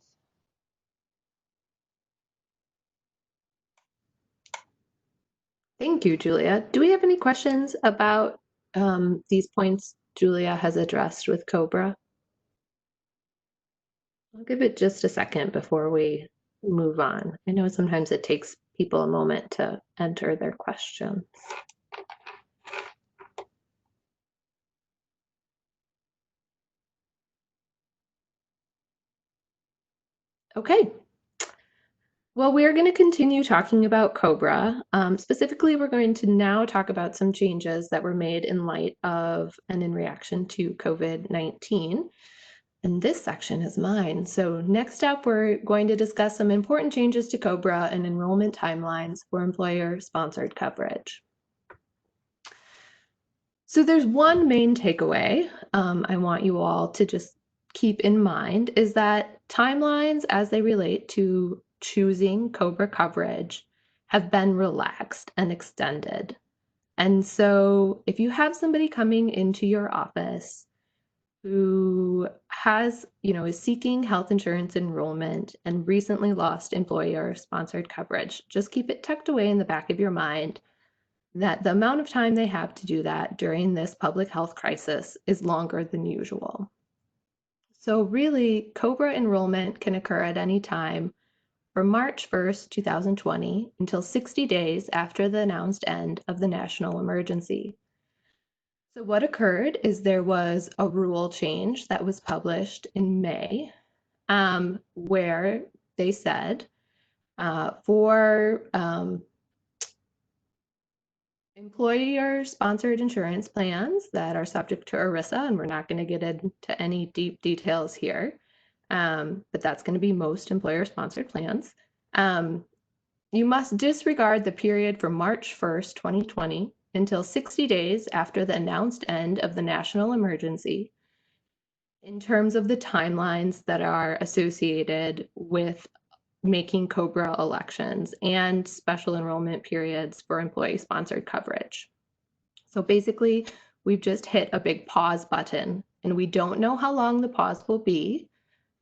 Thank you, Julia. Do we have any questions about these points Julia has addressed with COBRA? I'll give it just a second before we move on. I know sometimes it takes people a moment to enter their questions. Okay. Well, we're going to continue talking about COBRA. Specifically, we're going to now talk about some changes that were made in light of and in reaction to COVID-19. And this section is mine. So next up, we're going to discuss some important changes to COBRA and enrollment timelines for employer-sponsored coverage. So there's one main takeaway I want you all to just keep in mind is that timelines as they relate to choosing COBRA coverage have been relaxed and extended. And so if you have somebody coming into your office who has, is seeking health insurance enrollment and recently lost employer-sponsored coverage, just keep it tucked away in the back of your mind that the amount of time they have to do that during this public health crisis is longer than usual. So really, COBRA enrollment can occur at any time from March 1st, 2020 until 60 days after the announced end of the national emergency. So what occurred is there was a rule change that was published in May, where they said for employer-sponsored insurance plans that are subject to ERISA, and we're not going to get into any deep details here, but that's going to be most employer-sponsored plans. You must disregard the period from March 1st, 2020 until 60 days after the announced end of the national emergency in terms of the timelines that are associated with making COBRA elections and special enrollment periods for employee-sponsored coverage. So basically, we've just hit a big pause button, and we don't know how long the pause will be.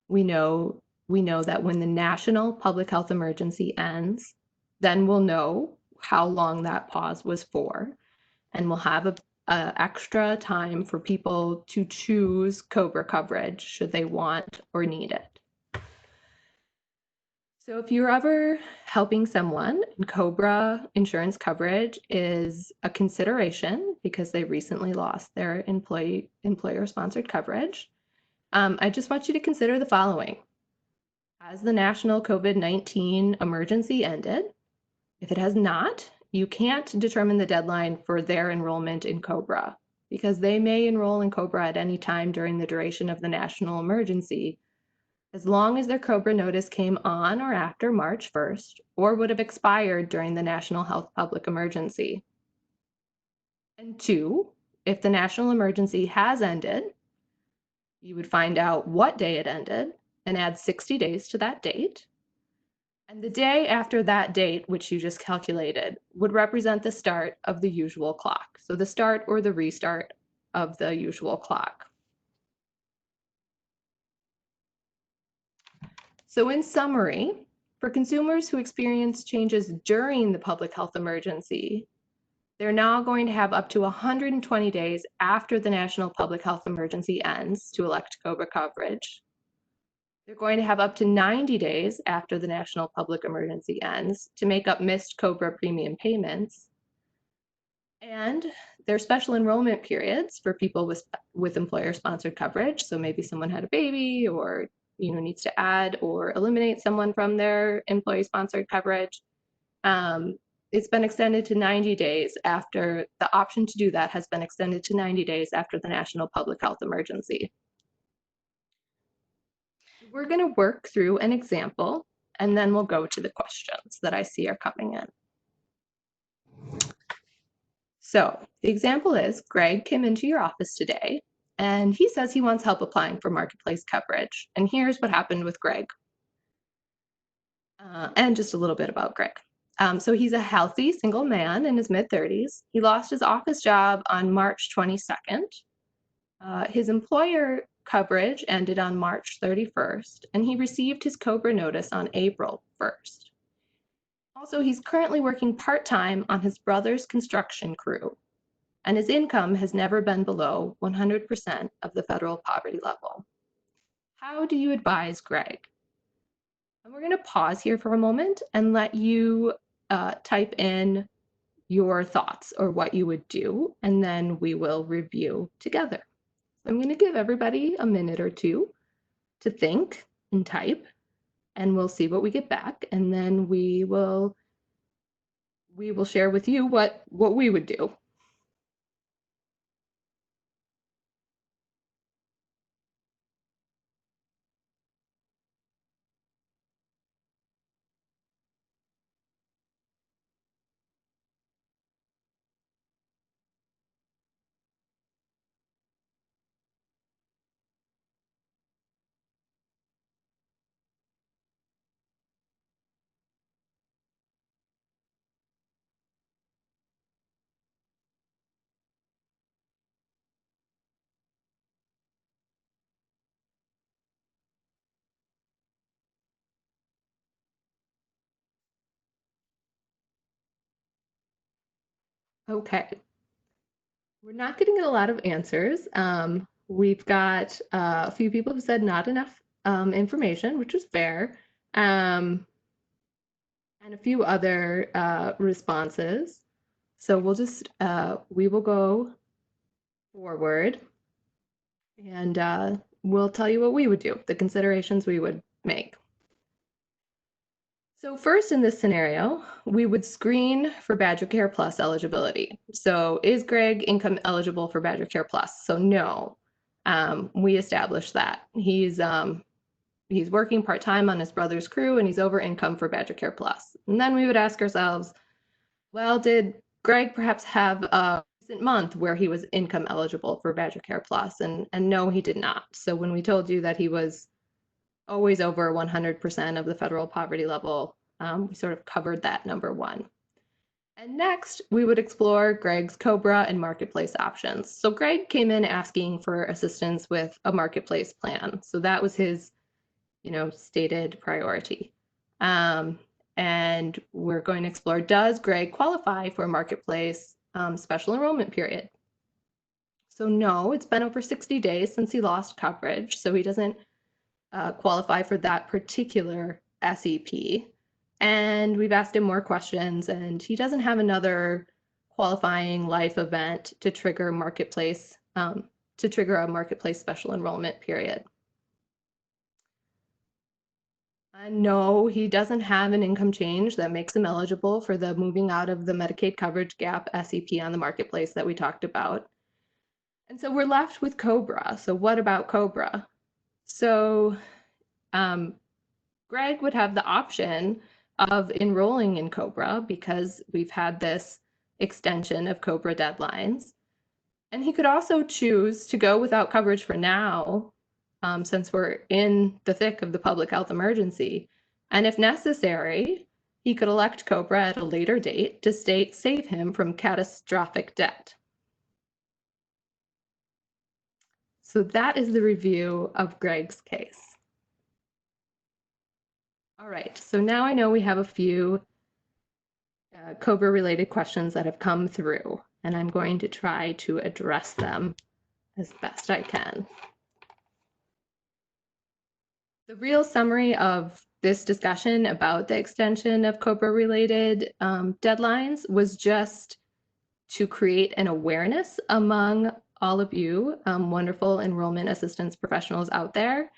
We know that when the national public health emergency ends, then we'll know how long that pause was for, and we'll have a extra time for people to choose COBRA coverage should they want or need it. So if you're ever helping someone, COBRA insurance coverage is a consideration because they recently lost their employer-sponsored coverage. I just want you to consider the following. Has the national COVID-19 emergency ended? If it has not, you can't determine the deadline for their enrollment in COBRA because they may enroll in COBRA at any time during the duration of the national emergency, as long as their COBRA notice came on or after March 1st or would have expired during the national health public emergency. And two, if the national emergency has ended, you would find out what day it ended and add 60 days to that date. And the day after that date, which you just calculated, would represent the start of the usual clock. So the start or the restart of the usual clock. So in summary, for consumers who experience changes during the public health emergency, they're now going to have up to 120 days after the national public health emergency ends to elect COBRA coverage. They're going to have up to 90 days after the national public emergency ends to make up missed COBRA premium payments. And there's special enrollment periods for people with employer-sponsored coverage. So maybe someone had a baby or needs to add or eliminate someone from their employee-sponsored coverage. It's been extended to 90 days after the option to do that has been extended to 90 days after the national public health emergency. We're going to work through an example, and then we'll go to the questions that I see are coming in. So the example is Greg came into your office today, and he says he wants help applying for marketplace coverage. And here's what happened with Greg. And just a little bit about Greg. So he's a healthy single man in his mid-30s. He lost his office job on March 22nd. His employer coverage ended on March 31st, and he received his COBRA notice on April 1st. Also, he's currently working part-time on his brother's construction crew, and his income has never been below 100% of the federal poverty level. How do you advise Greg? And we're going to pause here for a moment and let you type in your thoughts or what you would do, and then we will review together. I'm going to give everybody a minute or two to think and type, and we'll see what we get back, and then we will share with you what we would do. Okay. We're not getting a lot of answers. We've got a few people who said not enough information, which is fair, and a few other responses. So we will go forward and we'll tell you what we would do, the considerations we would make. So first in this scenario, we would screen for BadgerCare Plus eligibility. So is Greg income eligible for BadgerCare Plus? So no, we established that. He's working part-time on his brother's crew and he's over income for BadgerCare Plus. And then we would ask ourselves, well, did Greg perhaps have a recent month where he was income eligible for BadgerCare Plus? And no, he did not. So when we told you that he was always over 100% of the federal poverty level, we sort of covered that number one. And next, we would explore Greg's COBRA and marketplace options. So Greg came in asking for assistance with a marketplace plan. So that was his, stated priority. And we're going to explore, does Greg qualify for a marketplace special enrollment period? So no, it's been over 60 days since he lost coverage, so he doesn't qualify for that particular SEP. And we've asked him more questions, and he doesn't have another qualifying life event to trigger a marketplace special enrollment period. No, he doesn't have an income change that makes him eligible for the moving out of the Medicaid coverage gap SEP on the marketplace that we talked about. And so we're left with COBRA. So what about COBRA? So Greg would have the option of enrolling in COBRA because we've had this extension of COBRA deadlines. And he could also choose to go without coverage for now, since we're in the thick of the public health emergency. And if necessary, he could elect COBRA at a later date to save him from catastrophic debt. So that is the review of Greg's case. All right, so now I know we have a few COBRA-related questions that have come through, and I'm going to try to address them as best I can. The real summary of this discussion about the extension of COBRA-related deadlines was just to create an awareness among all of you wonderful enrollment assistance professionals out there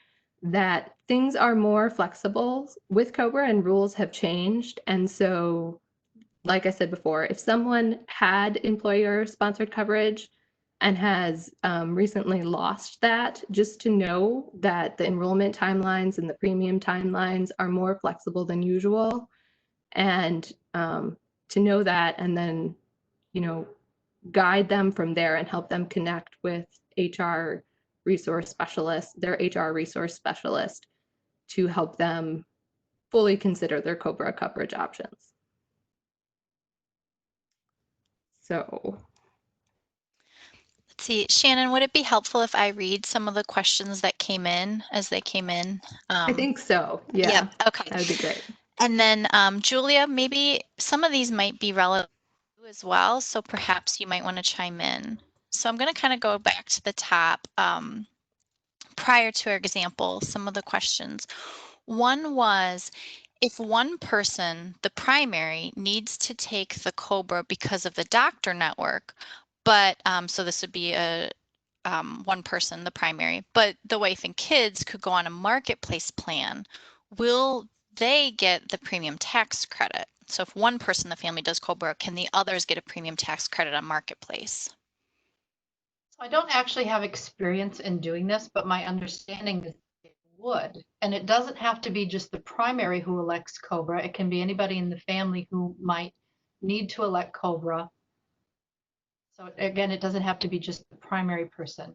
that things are more flexible with COBRA and rules have changed. And so, like I said before, if someone had employer-sponsored coverage and has recently lost that, just to know that the enrollment timelines and the premium timelines are more flexible than usual, and to know that, and then, guide them from there and help them connect with HR resource specialists, their HR resource specialist, to help them fully consider their COBRA coverage options. So
let's see, Shannon, would it be helpful if I read some of the questions that came in as they came in?
I think so. Yeah.
Yep. Okay.
That would be great.
And then Julia, maybe some of these might be relevant as well, so perhaps you might want to chime in. So I'm going to kind of go back to the top. Prior to our example, some of the questions. One was, if one person, the primary, needs to take the COBRA because of the doctor network, but so this would be one person, the primary, but the wife and kids could go on a marketplace plan, will they get the premium tax credit? So if one person in the family does COBRA, can the others get a premium tax credit on marketplace?
So I don't actually have experience in doing this, but my understanding is it would. And it doesn't have to be just the primary who elects COBRA. It can be anybody in the family who might need to elect COBRA. So again, it doesn't have to be just the primary person.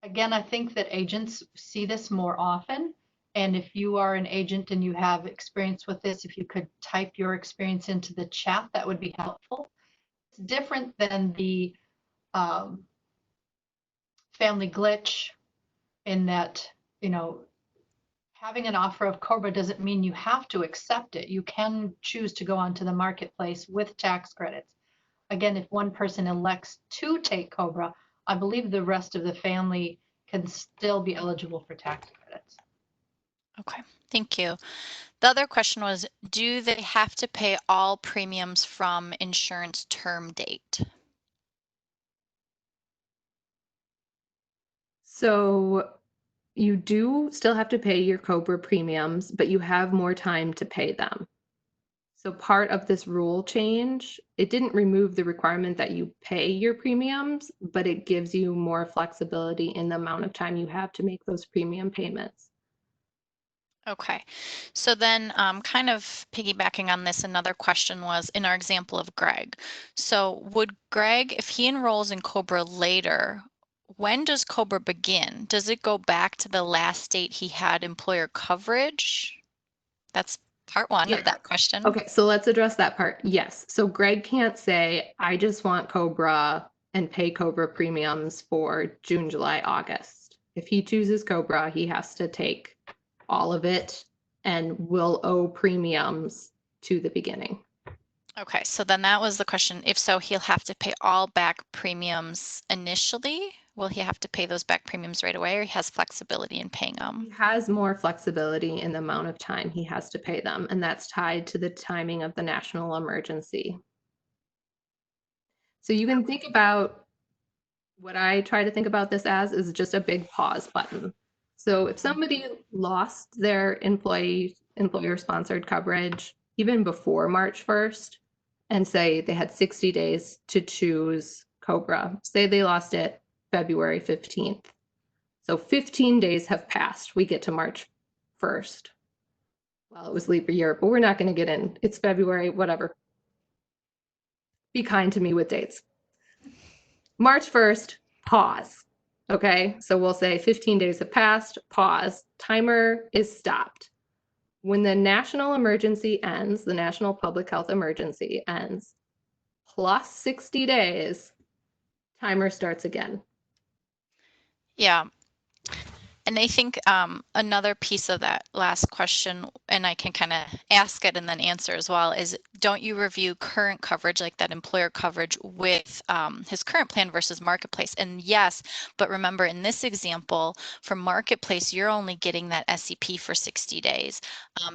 Again, I think that agents see this more often. And if you are an agent and you have experience with this, if you could type your experience into the chat, that would be helpful. It's different than the family glitch in that, having an offer of COBRA doesn't mean you have to accept it. You can choose to go onto the marketplace with tax credits. again, if one person elects to take COBRA, I believe the rest of the family can still be eligible for tax credits.
Okay, thank you. The other question was, do they have to pay all premiums from insurance term date?
So you do still have to pay your COBRA premiums, but you have more time to pay them. So part of this rule change, it didn't remove the requirement that you pay your premiums, but it gives you more flexibility in the amount of time you have to make those premium payments.
Okay, so then kind of piggybacking on this, another question was in our example of Greg. So would Greg, if he enrolls in COBRA later, when does COBRA begin? Does it go back to the last date he had employer coverage? That's part one of that question.
Okay, so let's address that part. Yes. So Greg can't say, I just want COBRA and pay COBRA premiums for June, July, August. If he chooses COBRA, he has to take all of it and will owe premiums to the beginning.
Okay, so then that was the question. If so, he'll have to pay all back premiums initially. Will he have to pay those back premiums right away, or he has flexibility in paying them?
He has more flexibility in the amount of time he has to pay them, and that's tied to the timing of the national emergency. So you can think about what I try to think about this as is just a big pause button. So if somebody lost their employer-sponsored coverage even before March 1st, and say they had 60 days to choose COBRA, say they lost it February 15th. So 15 days have passed. We get to March 1st. Well, it was leap year, but we're not going to get in. It's February, whatever. Be kind to me with dates. March 1st, pause. Okay, so we'll say 15 days have passed, pause, timer is stopped. When the national emergency ends, the national public health emergency ends, plus 60 days, timer starts again.
Yeah. And I think another piece of that last question, and I can kind of ask it and then answer as well, is don't you review current coverage, like that employer coverage, with his current plan versus Marketplace? And yes, but remember in this example, for Marketplace, you're only getting that SEP for 60 days.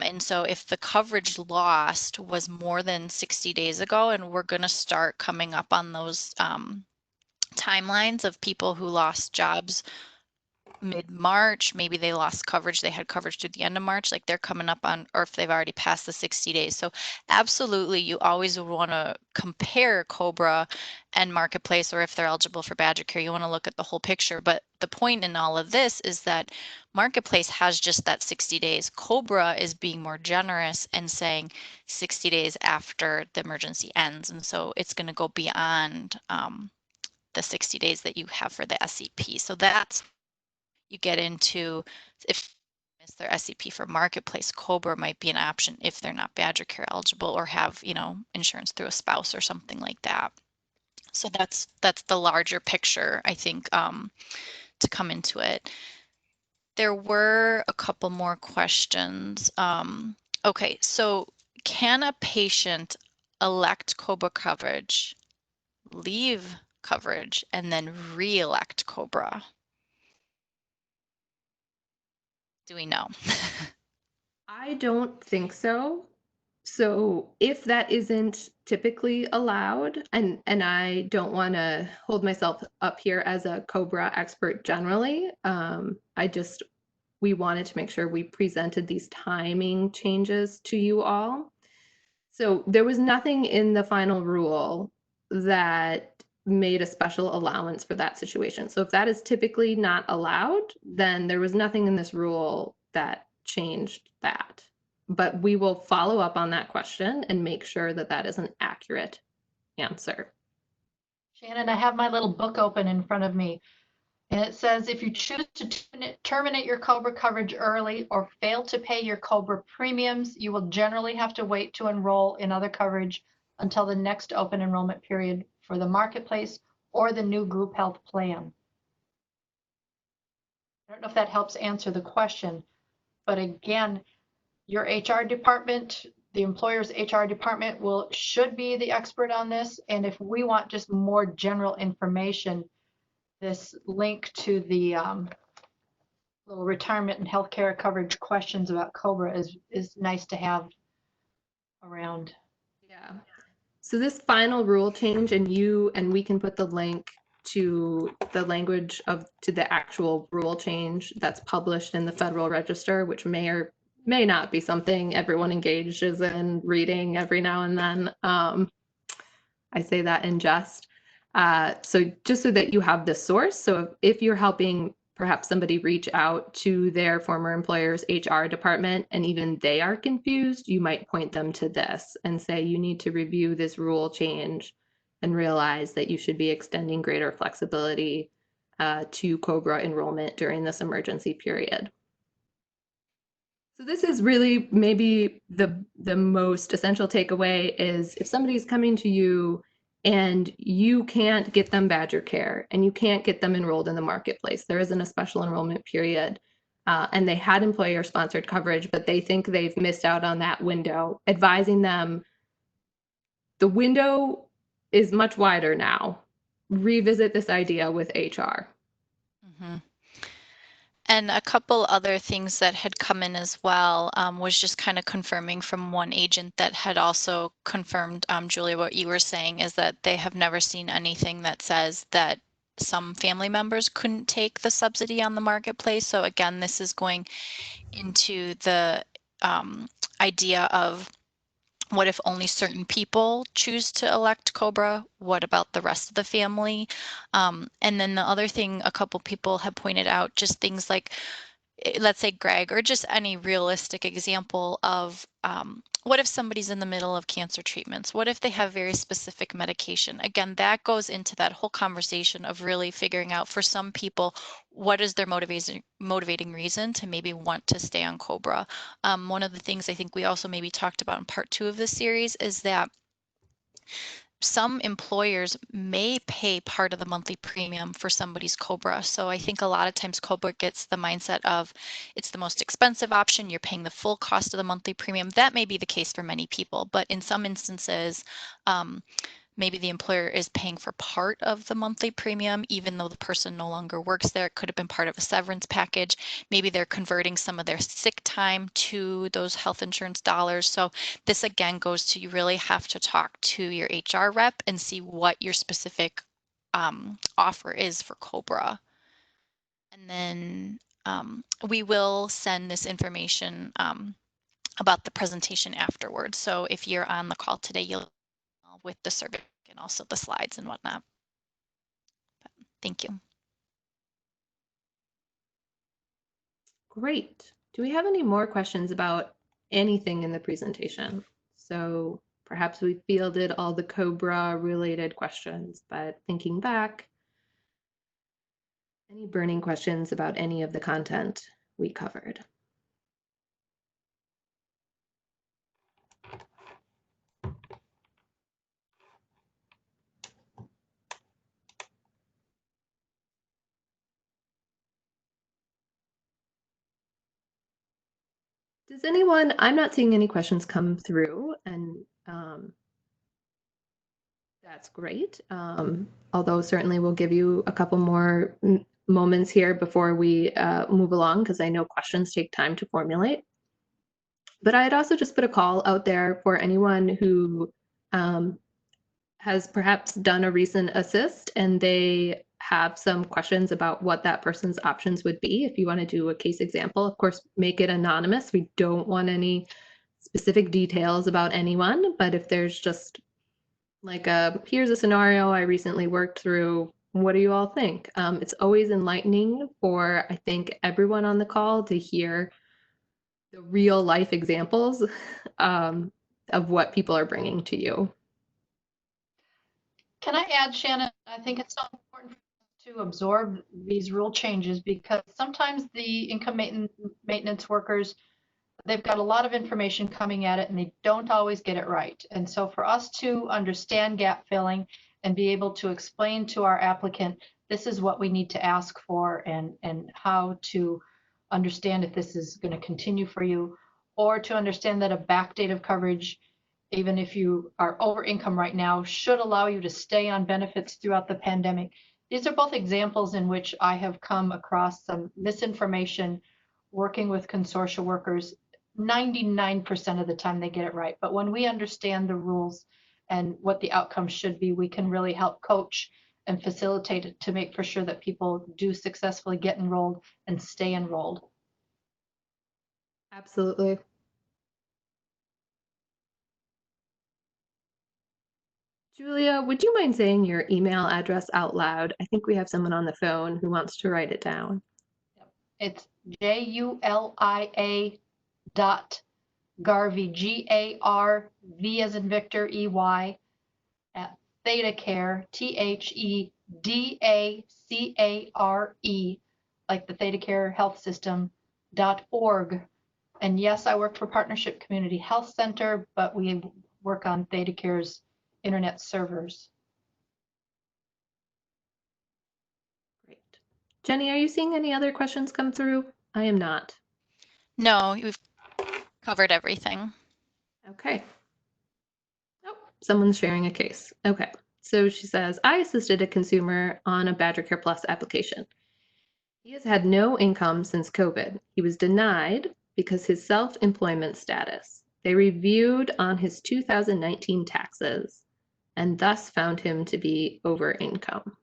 And so if the coverage lost was more than 60 days ago, and we're going to start coming up on those timelines of people who lost jobs mid-March, maybe they lost coverage, they had coverage to the end of March, like they're coming up on, or if they've already passed the 60 days. So absolutely, you always would want to compare COBRA and Marketplace, or if they're eligible for BadgerCare, you want to look at the whole picture. But the point in all of this is that Marketplace has just that 60 days. COBRA is being more generous and saying 60 days after the emergency ends. And so it's going to go beyond the 60 days that you have for the SEP. So that's you get into if it's their SEP for Marketplace, COBRA might be an option if they're not BadgerCare eligible or have, insurance through a spouse or something like that. So that's the larger picture, I think, to come into it. There were a couple more questions. Okay, so can a patient elect COBRA coverage, leave coverage, and then re-elect COBRA? Do we know?
I don't think so. So if that isn't typically allowed, and I don't want to hold myself up here as a COBRA expert generally, we wanted to make sure we presented these timing changes to you all. So there was nothing in the final rule that made a special allowance for that situation. So if that is typically not allowed, then there was nothing in this rule that changed that. But we will follow up on that question and make sure that that is an accurate answer.
Shannon, I have my little book open in front of me. And it says, if you choose to terminate your COBRA coverage early or fail to pay your COBRA premiums, you will generally have to wait to enroll in other coverage until the next open enrollment period for the Marketplace or the new group health plan. I don't know if that helps answer the question, but again, your HR department, the employer's HR department should be the expert on this. And if we want just more general information, this link to the little retirement and healthcare coverage questions about COBRA is nice to have around.
Yeah. So this final rule change, and we can put the link to the language to the actual rule change that's published in the Federal Register, which may or may not be something everyone engages in reading every now and then. I say that in jest. So just so that you have the source. So if you're helping perhaps somebody reach out to their former employer's HR department and even they are confused, you might point them to this and say, you need to review this rule change and realize that you should be extending greater flexibility to COBRA enrollment during this emergency period. So this is really maybe the most essential takeaway is if somebody's coming to you and you can't get them BadgerCare and you can't get them enrolled in the marketplace, there isn't a special enrollment period, and they had employer-sponsored coverage, but they think they've missed out on that window, advising them the window is much wider now. Revisit this idea with HR.
Mm-hmm. And a couple other things that had come in as well was just kind of confirming from one agent that had also confirmed, Julia, what you were saying is that they have never seen anything that says that some family members couldn't take the subsidy on the marketplace. So again, this is going into the idea of what if only certain people choose to elect COBRA? What about the rest of the family? And then the other thing a couple people have pointed out, just things like, let's say Greg, or just any realistic example of what if somebody's in the middle of cancer treatments? What if they have very specific medication? Again, that goes into that whole conversation of really figuring out for some people, what is their motivating reason to maybe want to stay on COBRA? One of the things I think we also maybe talked about in part 2 of this series is that some employers may pay part of the monthly premium for somebody's COBRA. So I think a lot of times COBRA gets the mindset of it's the most expensive option. You're paying the full cost of the monthly premium. That may be the case for many people, but in some instances, maybe the employer is paying for part of the monthly premium, even though the person no longer works there. It could have been part of a severance package. Maybe they're converting some of their sick time to those health insurance dollars. So this again goes to you really have to talk to your HR rep and see what your specific offer is for COBRA. And then we will send this information about the presentation afterwards. So if you're on the call today, you'll with the survey and also the slides and whatnot. But thank you.
Great. Do we have any more questions about anything in the presentation? So perhaps we fielded all the COBRA related questions, but thinking back, any burning questions about any of the content we covered? Does anyone, I'm not seeing any questions come through, and that's great. Although certainly we'll give you a couple more moments here before we move along, because I know questions take time to formulate. But I'd also just put a call out there for anyone who has perhaps done a recent assist and they have some questions about what that person's options would be. If you want to do a case example, of course, make it anonymous. We don't want any specific details about anyone, but if there's just like here's a scenario I recently worked through, what do you all think? It's always enlightening for, I think, everyone on the call to hear the real life examples of what people are bringing to you.
Can I add, Shannon? I think it's so important to absorb these rule changes because sometimes the income maintenance workers, they've got a lot of information coming at it and they don't always get it right. And so for us to understand gap filling and be able to explain to our applicant, this is what we need to ask for and how to understand if this is going to continue for you or to understand that a backdate of coverage, even if you are over income right now, should allow you to stay on benefits throughout the pandemic. These are both examples in which I have come across some misinformation working with consortia workers. 99% of the time they get it right. But when we understand the rules and what the outcome should be, we can really help coach and facilitate it to make for sure that people do successfully get enrolled and stay enrolled.
Absolutely. Julia, would you mind saying your email address out loud? I think we have someone on the phone who wants to write it down.
It's julia.garvey, G-A-R-V as in Victor, E-Y, at ThedaCare, ThedaCare, like the ThedaCare Health System, .org. And yes, I work for Partnership Community Health Center, but we work on ThedaCare's internet servers.
Great. Jenny, are you seeing any other questions come through? I am not.
No, we've covered everything.
Okay. Oh, someone's sharing a case. Okay. So she says, I assisted a consumer on a BadgerCare Plus application. He has had no income since COVID. He was denied because his self-employment status. They reviewed on his 2019 taxes and thus found him to be over income.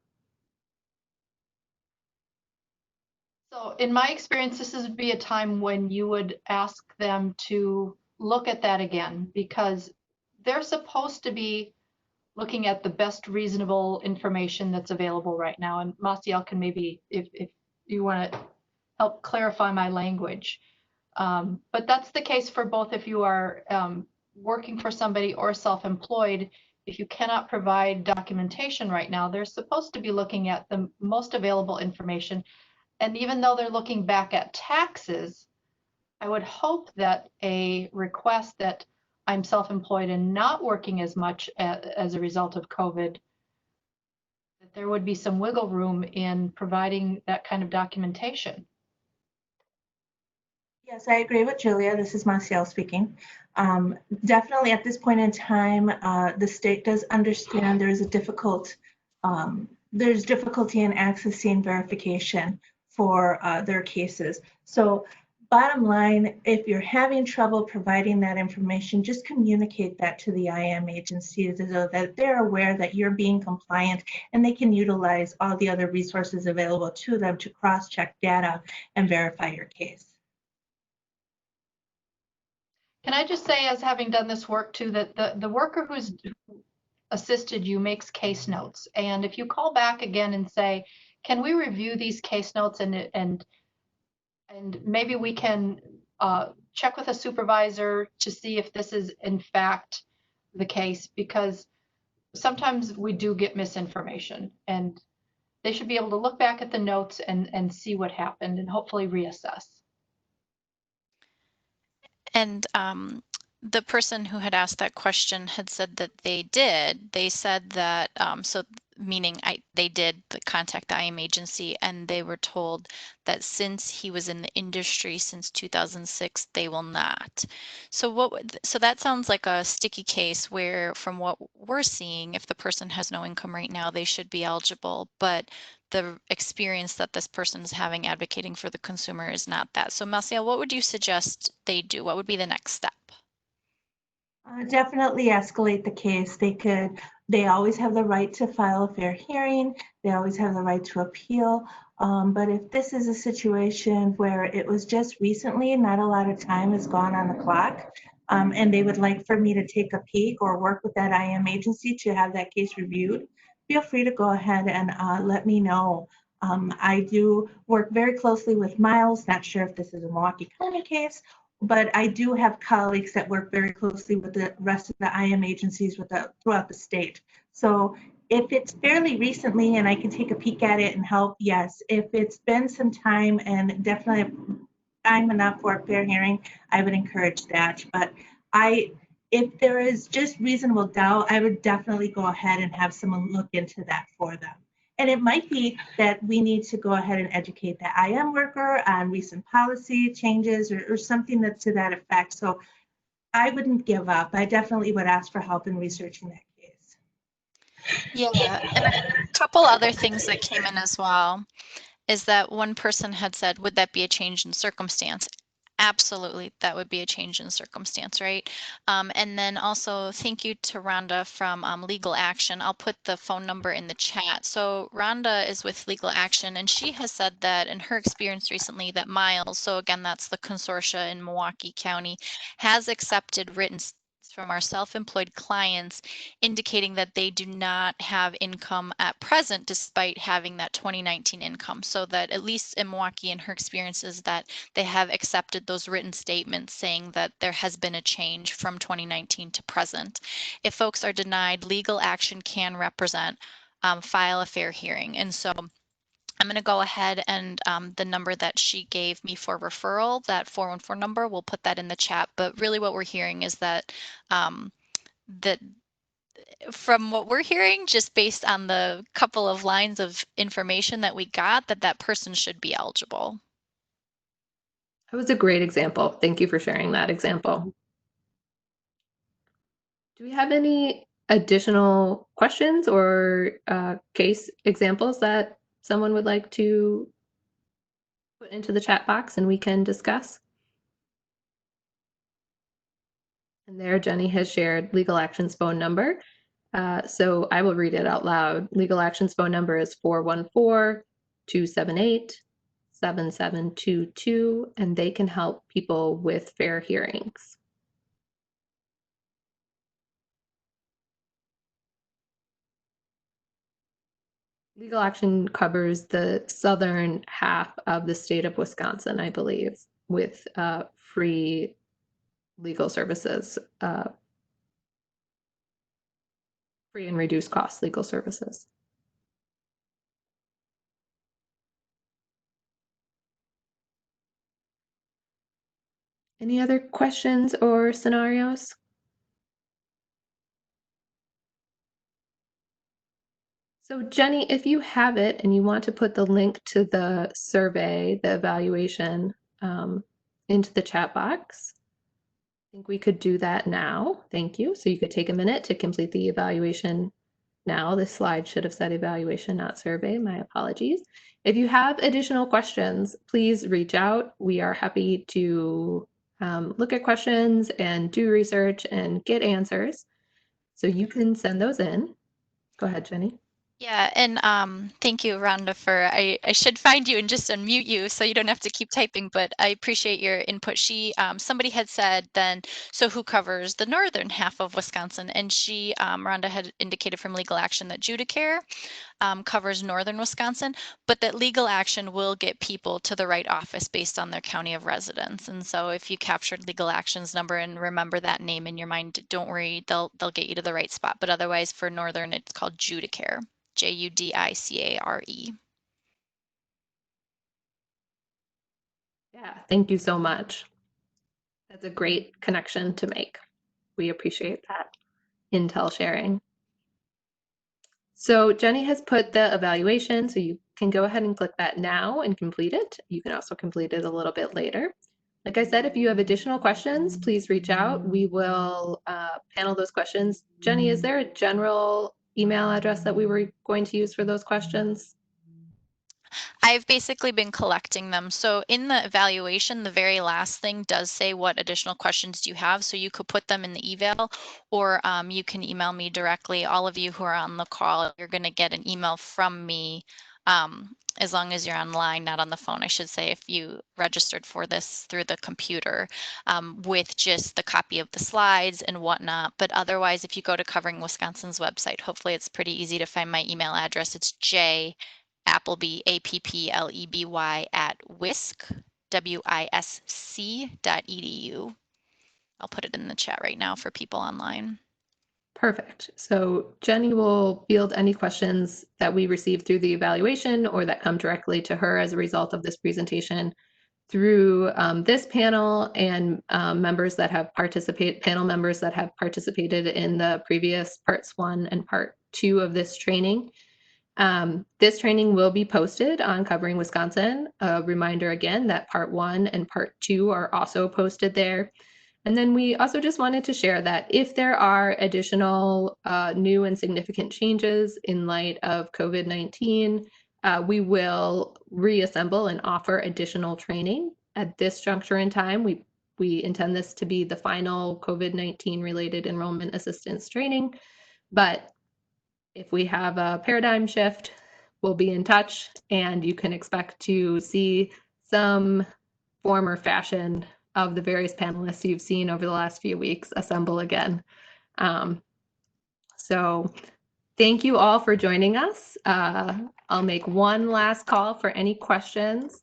So in my experience, this would be a time when you would ask them to look at that again, because they're supposed to be looking at the best reasonable information that's available right now. And Maciel can maybe, if you want to help clarify my language. But that's the case for both if you are working for somebody or self-employed. If you cannot provide documentation right now, they're supposed to be looking at the most available information. And even though they're looking back at taxes, I would hope that a request that I'm self-employed and not working as much as a result of COVID, that there would be some wiggle room in providing that kind of documentation.
Yes, I agree with Julia. This is Maciel speaking. Definitely at this point in time, the state does understand there's difficulty in accessing verification for their cases. So bottom line, if you're having trouble providing that information, just communicate that to the IM agency so that they're aware that you're being compliant and they can utilize all the other resources available to them to cross-check data and verify your case.
Can I just say, as having done this work too, that the worker who's assisted you makes case notes. And if you call back again and say, can we review these case notes and maybe we can check with a supervisor to see if this is in fact the case, because sometimes we do get misinformation and they should be able to look back at the notes and see what happened and hopefully reassess.
And the person who had asked that question had said that they did. They said that, so meaning they did contact the IM agency, and they were told that since he was in the industry since 2006, they will not. So so that sounds like a sticky case where, from what we're seeing, if the person has no income right now, they should be eligible, but the experience that this person is having advocating for the consumer is not that. So Maciel, what would you suggest they do? What would be the next step?
Definitely escalate the case. They always have the right to file a fair hearing. They always have the right to appeal. But if this is a situation where it was just recently, not a lot of time has gone on the clock, and they would like for me to take a peek or work with that IM agency to have that case reviewed, feel free to go ahead and let me know. I do work very closely with Miles. Not sure if this is a Milwaukee County case, but I do have colleagues that work very closely with the rest of the IM agencies throughout the state. So if it's fairly recently and I can take a peek at it and help, yes. If it's been some time and definitely time enough for a fair hearing, I would encourage that. But if there is just reasonable doubt, I would definitely go ahead and have someone look into that for them. And it might be that we need to go ahead and educate the IM worker on recent policy changes or something that's to that effect. So I wouldn't give up. I definitely would ask for help in researching that case.
Yeah, and a couple other things that came in as well is that one person had said, would that be a change in circumstance? Absolutely, that would be a change in circumstance, right? And then also thank you to Rhonda from Legal Action. I'll put the phone number in the chat. So Rhonda is with Legal Action, and she has said that in her experience recently that Miles, so again, that's the consortia in Milwaukee County, has accepted written from our self-employed clients indicating that they do not have income at present despite having that 2019 income. So that at least in Milwaukee, in her experience, is that they have accepted those written statements saying that there has been a change from 2019 to present. If folks are denied, legal action can represent, file a fair hearing. And so I'm going to go ahead and the number that she gave me for referral, that 414 number, we'll put that in the chat. But really what we're hearing is that that from what we're hearing, just based on the couple of lines of information that we got, that person should be eligible.
That was a great example. Thank you for sharing that example. Do we have any additional questions or case examples that someone would like to put into the chat box and we can discuss? And there, Jenny has shared Legal Action's phone number. So I will read it out loud. Legal Action's phone number is 414-278-7722, and they can help people with fair hearings. Legal Action covers the southern half of the state of Wisconsin, I believe, with free legal services, free and reduced cost legal services. Any other questions or scenarios? So Jenny, if you have it and you want to put the link to the survey, the evaluation, into the chat box, I think we could do that now. Thank you. So you could take a minute to complete the evaluation now. This slide should have said evaluation, not survey. My apologies. If you have additional questions, please reach out. We are happy to look at questions and do research and get answers. So you can send those in. Go ahead, Jenny.
Yeah, and thank you, Rhonda, for I should find you and just unmute you so you don't have to keep typing, but I appreciate your input. She somebody had said then, so who covers the northern half of Wisconsin? And she, Rhonda had indicated from Legal Action that BadgerCare covers northern Wisconsin, but that Legal Action will get people to the right office based on their county of residence. And so if you captured Legal Action's number and remember that name in your mind, don't worry, they'll get you to the right spot. But otherwise for northern, it's called BadgerCare. JUDICARE.
Yeah, thank you so much. That's a great connection to make. We appreciate that intel sharing. So Jenny has put the evaluation, so you can go ahead and click that now and complete it. You can also complete it a little bit later. Like I said, if you have additional questions, please reach out. We will panel those questions. Jenny, is there a general email address that we were going to use for those questions?
I've basically been collecting them. So in the evaluation, the very last thing does say what additional questions do you have. So you could put them in the eval, or you can email me directly. All of you who are on the call, you're going to get an email from me as long as you're online, not on the phone, I should say, if you registered for this through the computer with just the copy of the slides and whatnot. But otherwise, if you go to Covering Wisconsin's website, hopefully it's pretty easy to find my email address. It's Appleby, APPLEBY @wisc.edu. I'll put it in the chat right now for people online.
Perfect. So Jenny will field any questions that we receive through the evaluation or that come directly to her as a result of this presentation through this panel and members that have panel members that have participated in the previous parts 1 and part 2 of this training. This training will be posted on Covering Wisconsin. A reminder again that part 1 and part 2 are also posted there. And then we also just wanted to share that if there are additional new and significant changes in light of COVID-19, we will reassemble and offer additional training. At this juncture in time, we intend this to be the final COVID-19 related enrollment assistance training, but if we have a paradigm shift, we'll be in touch, and you can expect to see some form or fashion of the various panelists you've seen over the last few weeks assemble again. So thank you all for joining us. I'll make one last call for any questions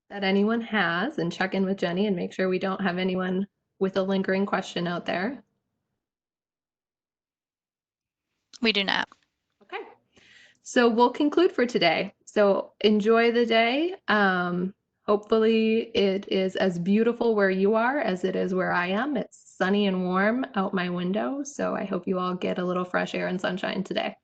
that anyone has and check in with Jenny and make sure we don't have anyone with a lingering question out there.
We do not.
Okay, so we'll conclude for today. So enjoy the day. Hopefully it is as beautiful where you are as it is where I am. It's sunny and warm out my window, so I hope you all get a little fresh air and sunshine today.